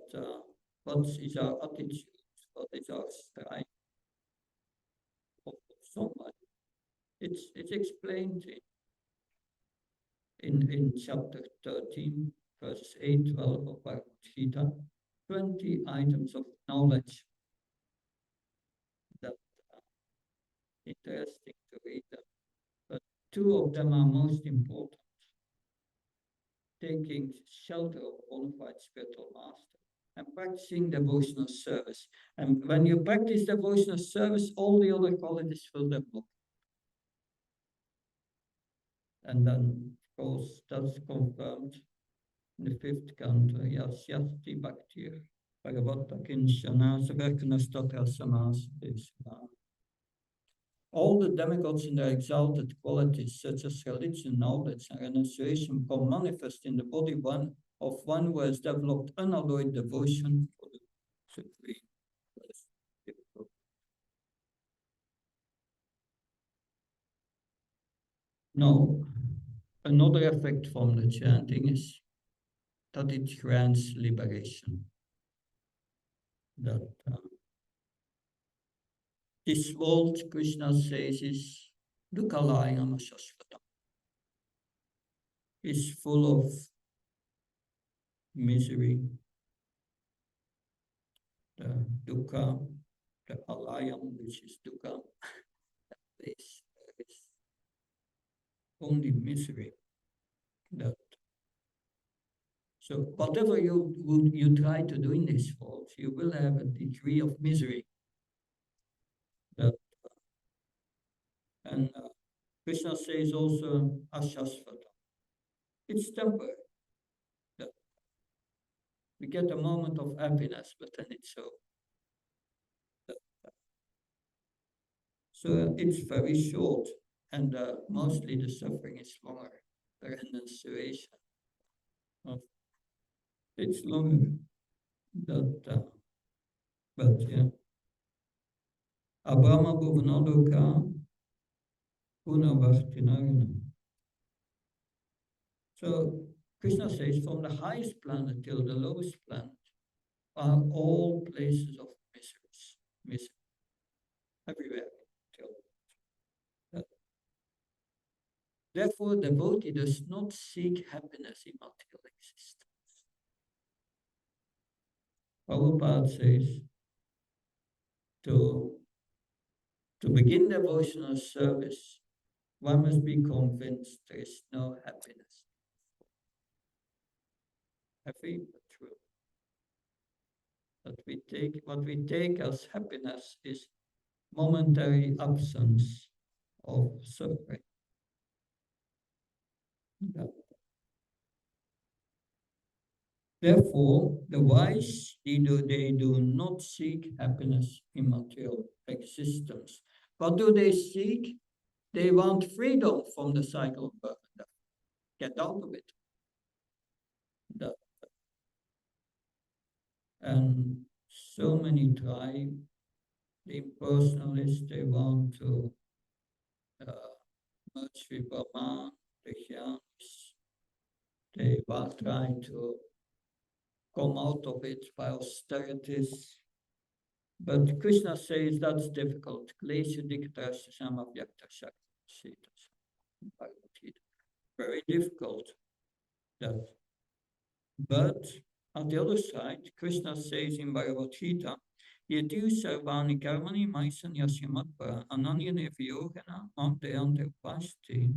A: what is our attitude? What is our stride of someone? It's explained in chapter 13, verses 8, 12 of Bhagavad Gita, 20 items of knowledge that are interesting to read them. But two of them are most important. Taking shelter of a bona fide spiritual master and practicing devotional service. And when you practice devotional service, all the other qualities will develop. And then, of course, that's confirmed in the fifth canto, Yasyasti Bhaktir, Bhagavata Kinshana, Savarkana Statra Samas. All the demigods in their exalted qualities, such as religion, knowledge, and renunciation, become manifest in the body of one who has developed unalloyed devotion for the Supreme. Now, another effect from the chanting is that it grants liberation. That this world, Krishna says, is dukkhalayam shashvatam, is full of misery. The dukkha, the alayam, which is dukkha, is only misery. That so whatever you try to do in this world, you will have a degree of misery. That and Krishna says also ashashvata. It's temporary. That we get a moment of happiness, but then it's so. So it's very short, and mostly the suffering is longer. The renunciation of it's longer. That, but yeah. Abrahma Bhuvanadoka Punavartinarana. So Krishna says from the highest planet till the lowest planet are all places of misery everywhere. Therefore, the devotee does not seek happiness in material existence. Prabhupada says to begin devotional service, one must be convinced there is no happiness. heavy but true. What we take as happiness is momentary absence of suffering. Yeah. Therefore, the wise, they do not seek happiness in material existence. What do they seek? They want freedom from the cycle of birth and death. Get out of it. That, and so many try, the impersonalists, they want to merge with Brahman, the Jnanis. They will try to come out of it by austerities. But Krishna says that's difficult. Klesha diktasya samavyakta shakti. Very difficult. That. But on the other side, Krishna says in Bhagavad Gita, Yadu sarvani karmani maisan yasyamatpa ananyane viyogana amdayante upasti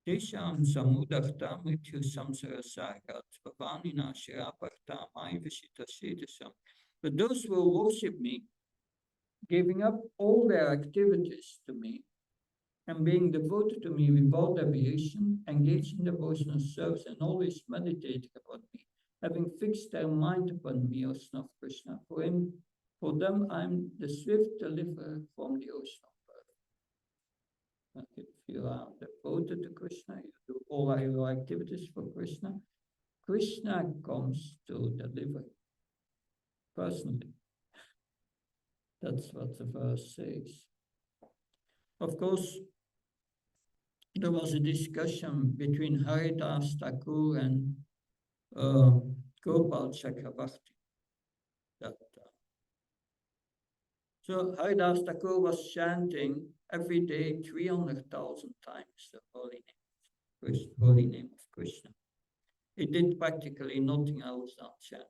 A: tesham samudakta mrityu samsara sagat bhavani nashira parta mai vishita sedasam. But those who will worship me, giving up all their activities to me, and being devoted to me without deviation, engaged in devotional service, and always meditating upon me, having fixed their mind upon me, O son of Krishna. For them, I'm the swift deliverer from the ocean of birth. If you are devoted to Krishna, you do all your activities for Krishna, Krishna comes to deliver personally. That's what the verse says. Of course, there was a discussion between Haridas Thakur and Gopal Chakravarti. So Haridas Thakur was chanting every day 300,000 times the holy name of Krishna. He did practically nothing else than chant.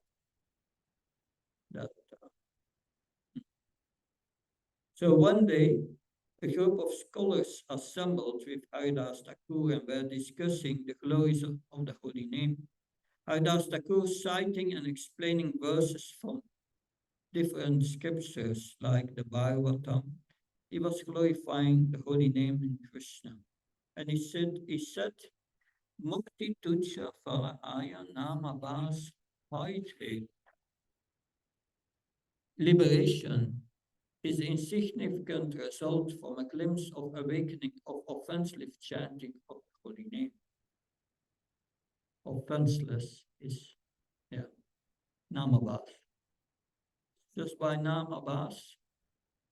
A: So one day, a group of scholars assembled with Haridas Thakur and were discussing the glories of the holy name. Haridas Thakur citing and explaining verses from different scriptures like the Bhagavatam. He was glorifying the holy name in Krishna. And he said, Mukti tucha falahaya nama vas paithe. Liberation is an insignificant result from a glimpse of awakening of offenseless chanting of the holy name. Offenseless is, namabhas. Just by namabhas,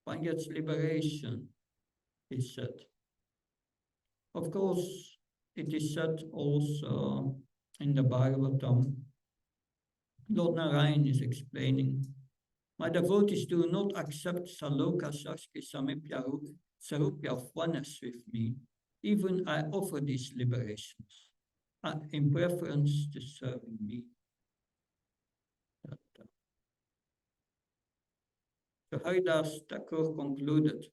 A: one gets liberation, he said. Of course, it is said also in the Bhagavatam, Lord Narayan is explaining, my devotees do not accept Saloka Saski Samipya Sarupya of oneness with me. Even I offer these liberations in preference to serving me. So Haridas Thakur concluded,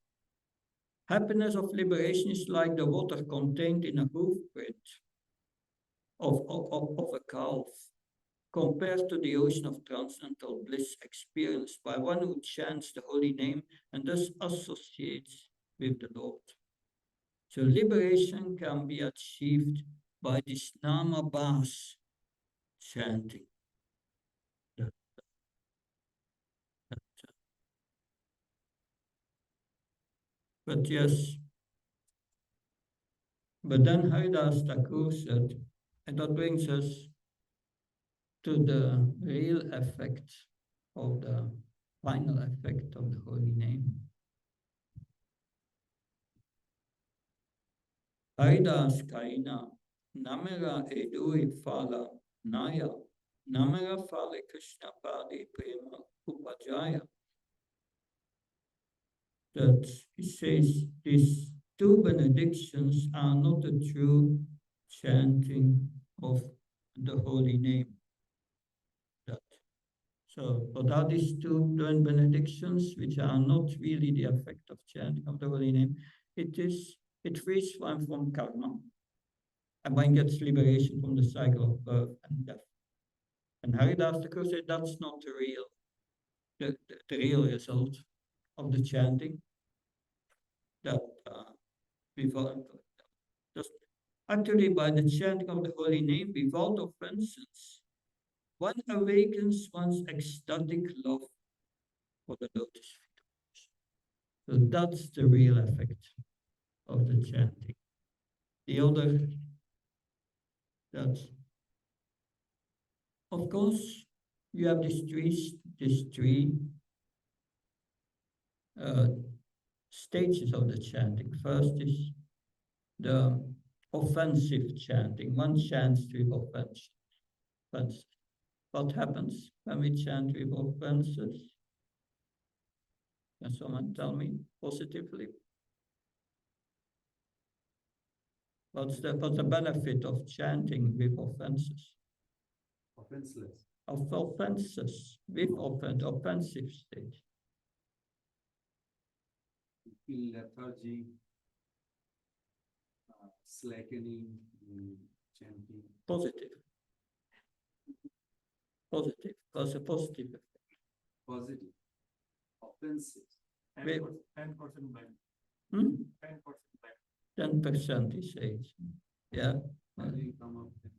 A: happiness of liberation is like the water contained in a hoofprint of a calf, compared to the ocean of transcendental bliss experienced by one who chants the holy name and thus associates with the Lord. So liberation can be achieved by this namabhas chanting. But yes, but then Haridas Thakur said, and that brings us to the real effect of the final effect of the holy name. Haridas Kaina, Namera Edui Fala Naya, Namera Fale Krishna Padi Prema Upajaya. That he says these two benedictions are not a true chanting of the holy name. So, what are these two benedictions, which are not really the effect of chanting of the holy name? It frees one from karma, and one gets liberation from the cycle of birth and death. And Haridas Thakur said that's not the real result of the chanting. That without just actually by the chanting of the holy name without offenses, one awakens one's ecstatic love for the lotus feet. So that's the real effect of the chanting. The other, that of course you have these three stages of the chanting. First is the offensive chanting. One chants with offense. What happens when we chant with offenses? Can someone tell me positively? What's the benefit of chanting with offenses?
B: Offenseless.
A: Of offenses with offensive state.
B: Feel lethargy, slackening, chanting.
A: Positive. Positive. What's a positive effect?
B: Positive. Offensive.
C: 10% back.
A: 10%
C: 10% back.
A: 10% he says. Yeah.
B: How do you come up with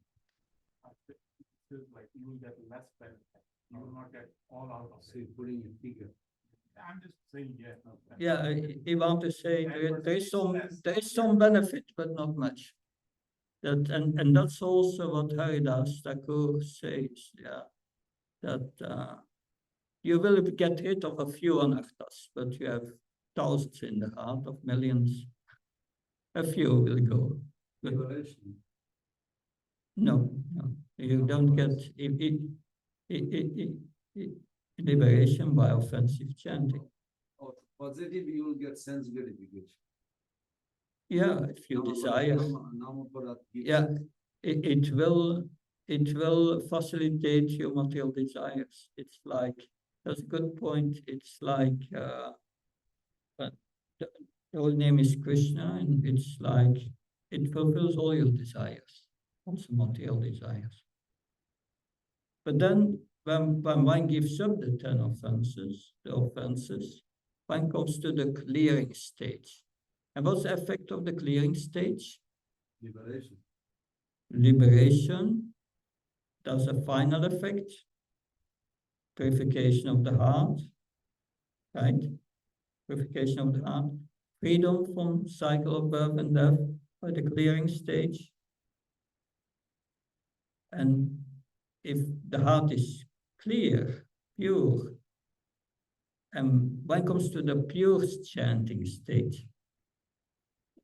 C: Feels like you will get less benefit. You will not get all out of
B: so
C: it.
B: you're putting a figure?
C: I'm just saying, yeah.
A: Yeah, he want to say there is some benefit, but not much. And that's also what Haridas Thakur says, yeah, that you will get rid of a few anarthas, but you have thousands in the heart of millions. A few will go. But
B: Liberation.
A: no, you don't get liberation by offensive chanting.
B: Or positive, you will get sense gratification.
A: Yeah, if you desire.
B: Namaparat gives
A: Yeah, it will facilitate your material desires. It's like, that's a good point. It's like but the whole name is Krishna, and it's like it fulfills all your desires, also material desires. But then when one gives up the 10 offenses, one comes to the clearing stage. And what's the effect of the clearing stage?
B: liberation.
A: Liberation. That's a final effect. Purification of the heart, right? Purification of the heart. Freedom from cycle of birth and death by the clearing stage. And if the heart is clear, pure, and one comes to the pure chanting state.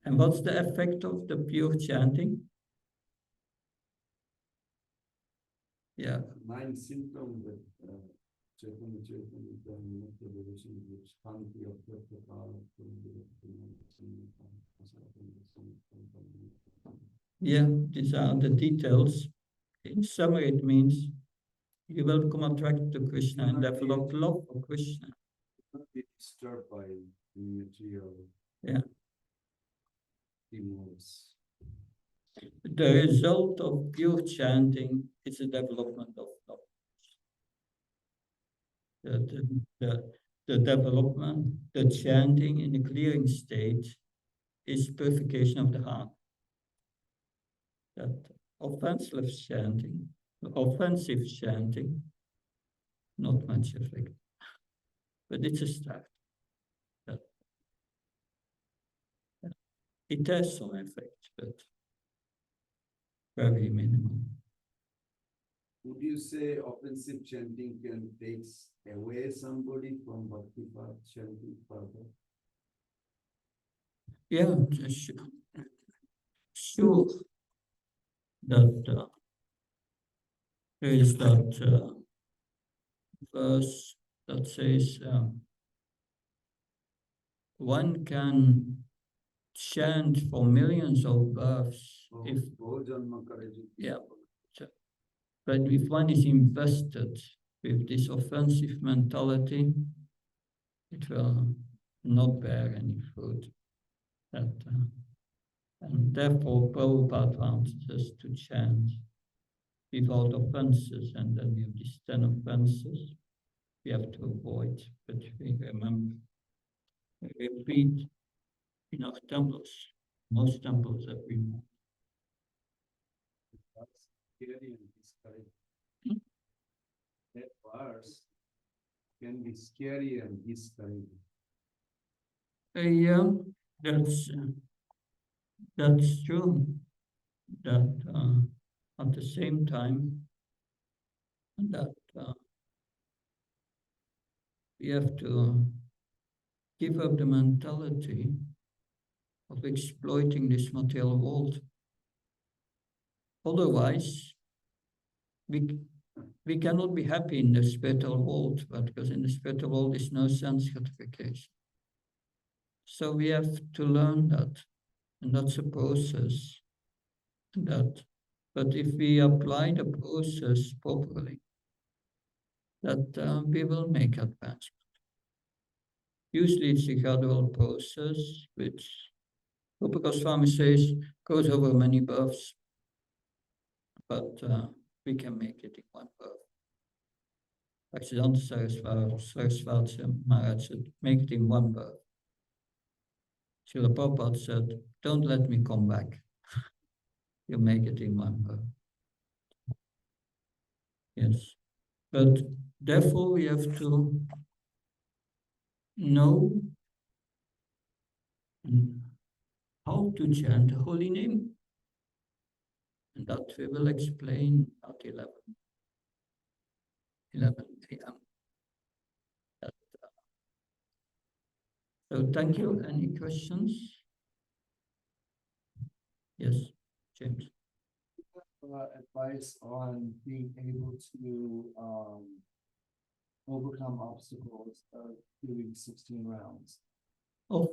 A: And what's the effect of the pure chanting? Yeah.
B: 9 symptoms that Chaitanya liberation, which can't be observed the power of
A: Yeah, these are the details. In summary, it means you will become attracted to Krishna and develop love for Krishna.
B: Not be disturbed by material demons.
A: The result of pure chanting is a development of love. The development, the chanting in the clearing state is purification of the heart. That offensive chanting, not much effect. But it's a start. It has some effect, but very minimal.
B: Would you say offensive chanting can take away somebody from bhakti path chanting further?
A: Yeah, sure. That there is that verse that says one can chant for millions of births if yeah, but if one is invested with this offensive mentality, it will not bear any fruit. And therefore, Prabhupada wants us to chant without offenses, and then we have these 10 offenses we have to avoid, but we remember, we repeat in our temples, most temples every month.
B: That's scary and discouraging.
A: Hmm?
B: That verse can be scary and discouraging.
A: Yeah, that's true. That at the same time, that we have to give up the mentality of exploiting this material world. Otherwise, we cannot be happy in the spiritual world, but because in the spiritual world there's no sense gratification. So we have to learn that, and that's a process. But if we apply the process properly, that we will make advancement. Usually it's a gradual process, which Rupa Goswami says goes over many births, but we can make it in one birth. Bhaktivedanta Saraswati Maharaj said, make it in one birth. Srila Prabhupada said, don't let me come back. You make it in one birth. Yes. But therefore we have to know how to chant the holy name. And that we will explain at 11 a.m. So thank you. Any questions? Yes, James.
D: Advice on being able to overcome obstacles of doing 16 rounds.
A: Oh,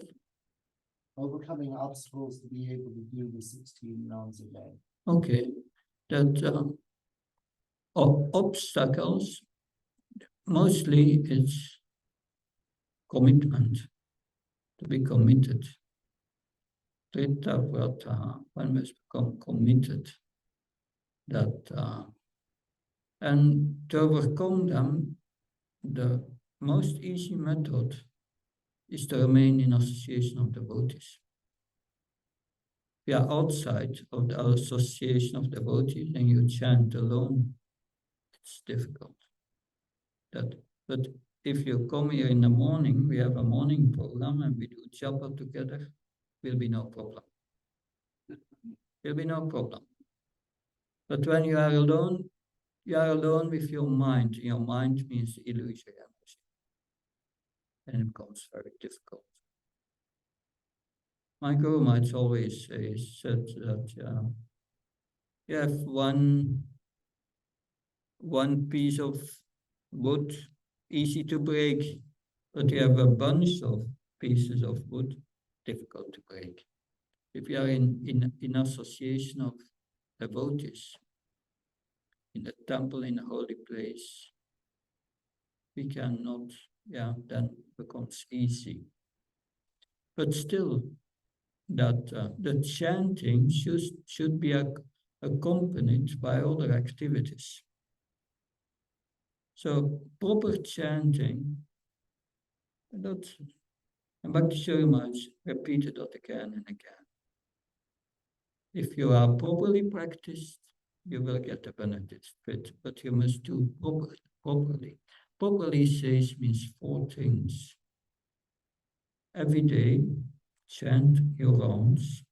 D: Overcoming obstacles to be able to do the 16 rounds a day.
A: okay. That obstacles, mostly it's commitment, to be committed. Trita Vrata, one must become committed. That and to overcome them, the most easy method is to remain in association of devotees. We are outside of the association of devotees and you chant alone. It's difficult. But if you come here in the morning, we have a morning program and we do japa together, will be no problem. Will be no problem. But when you are alone with your mind. Your mind means illusion energy. And it becomes very difficult. My Guru Maharaj always said that you have one piece of wood, easy to break, but you have a bunch of pieces of wood, difficult to break. If you are in association of devotees, in the temple, in a holy place, we cannot, then it becomes easy. But still, that the chanting should be accompanied by other activities. So proper chanting, and Bhakti Maharaj repeated that again and again. If you are properly practiced, you will get the benefits of it, but you must do properly. Properly says means 4 things. Every day, chant your rounds,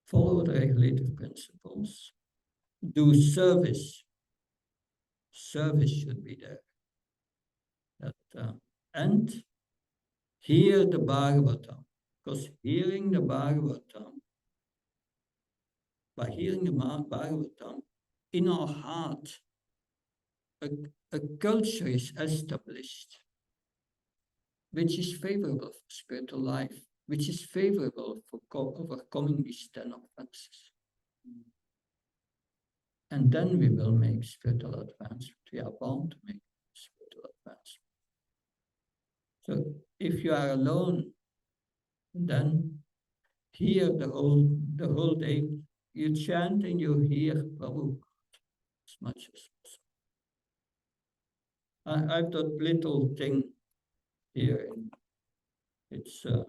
A: follow the regulative principles, do service. Service should be there. And hear the Bhagavatam, because hearing the Bhagavatam, by hearing the Bhagavatam, in our heart, a culture is established which is favorable for spiritual life, which is favorable for overcoming these 10 offenses. And then we will make spiritual advancement. We are bound to make spiritual advancement. So if you are alone, then here the whole day you chant and you hear Prabhupada as much as possible. I've that little thing here. It's an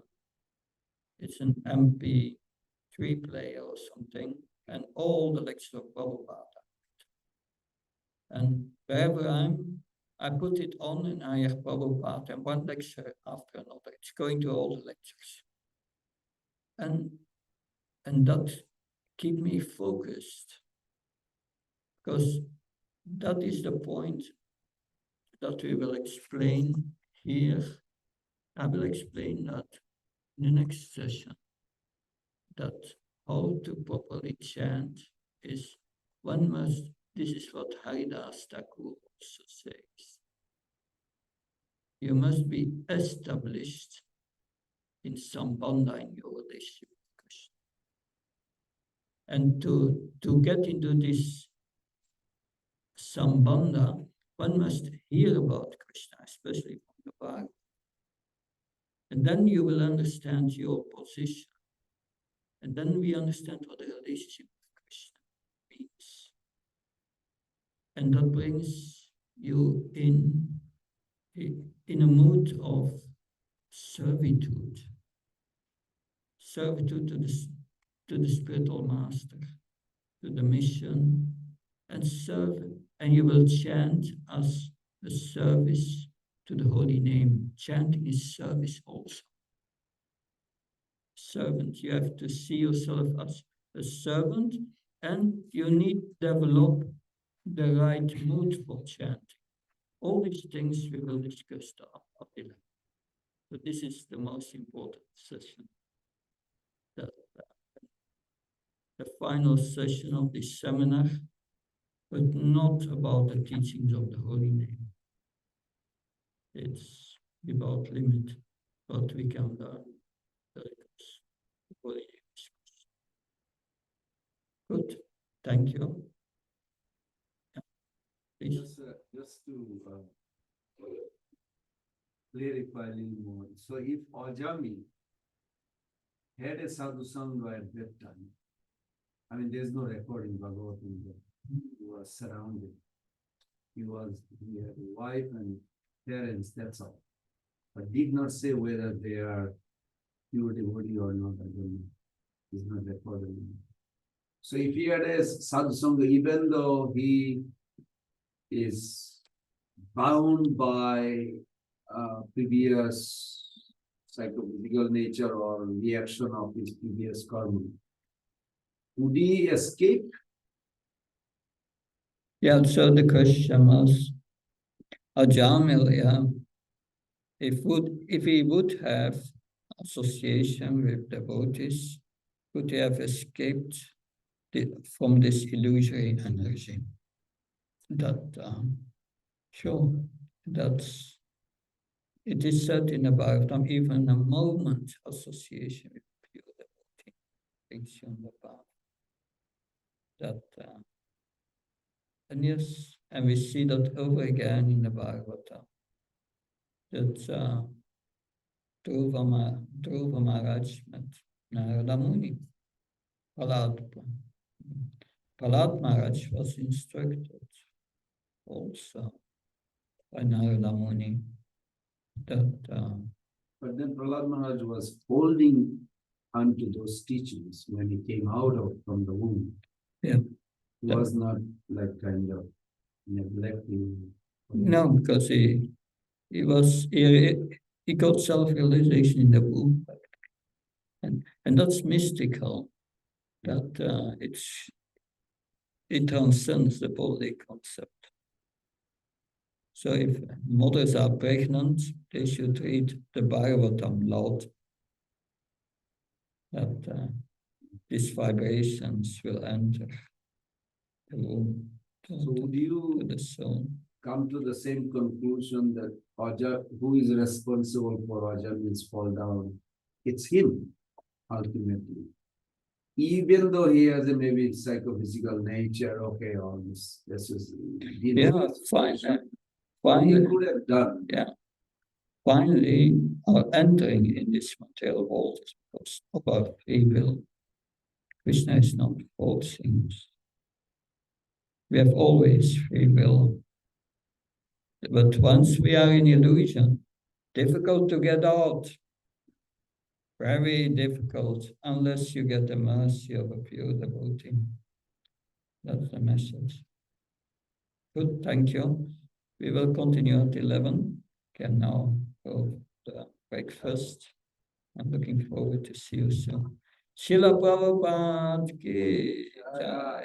A: MP3 player or something, and all the lectures of Prabhupada. And wherever I put it on and I hear Prabhupada, and one lecture after another. It's going to all the lectures. And that keep me focused, because that is the point that we will explain here. I will explain that in the next session, that how to properly chant is one must, this is what Haridas Thakur also says. You must be established in sambandha in your relationship with Krishna. And to get into this sambandha, one must hear about Krishna, especially from the Bhagavad. And then you will understand your position. And then we understand what a relationship with Krishna means. And that brings you in a mood of servitude. Servitude to the spiritual master, to the mission, and serve. And you will chant as a service to the holy name. Chanting is service also. Servant, you have to see yourself as a servant, and you need to develop the right mood for chanting. All these things we will discuss after Deland. But this is the most important session. The final session of this seminar, but not about the teachings of the holy name. It's about limit, what we can learn. Good, thank you. Yeah. Please.
B: Just to clarify a little more. So if Ajami had a sadhu sangha at that time, I mean, there's no recording Bhagavatam that he was surrounded. He had a wife and parents, that's all. But did not say whether they are pure devotee or not. I don't know. It's not recorded. So if he had a sadhu sangha, even though he is bound by previous psychophysical nature or reaction of his previous karma, would he escape?
A: Yeah, so the question was, Ajamil, yeah, if he would have association with devotees, could he have escaped from this illusory energy? That, sure, it is said in the Bhagavatam, even a moment association with pure devotee brings you on the path. That, and yes, and we see that over again in the Bhagavatam, that Dhruva Maharaj met Narada Muni. Prahlad Maharaj was instructed also by Narada Muni that.
B: But then Prahlad Maharaj was holding onto those teachings when he came out from the womb.
A: Yeah.
B: He was not like kind of neglecting.
A: No, because he got self-realization in the womb, and that's mystical. That it transcends the body concept. So if mothers are pregnant, they should read the Bhagavatam loud. That these vibrations will enter the womb.
B: So would you
A: to the soul.
B: Come to the same conclusion that who is responsible for Ajami's fall down? It's him, ultimately. Even though he has a maybe psychophysical nature, okay, all this is
A: fine.
B: He could have done.
A: Yeah. Finally, our entering in this material world is because of our free will. Krishna is not forcing us. We have always free will. But once we are in illusion, difficult to get out. Very difficult, unless you get the mercy of a pure devotee. That's the message. Good, thank you. We will continue at 11. Can now go to the breakfast. I'm looking forward to see you soon. Srila Prabhupada ki jai.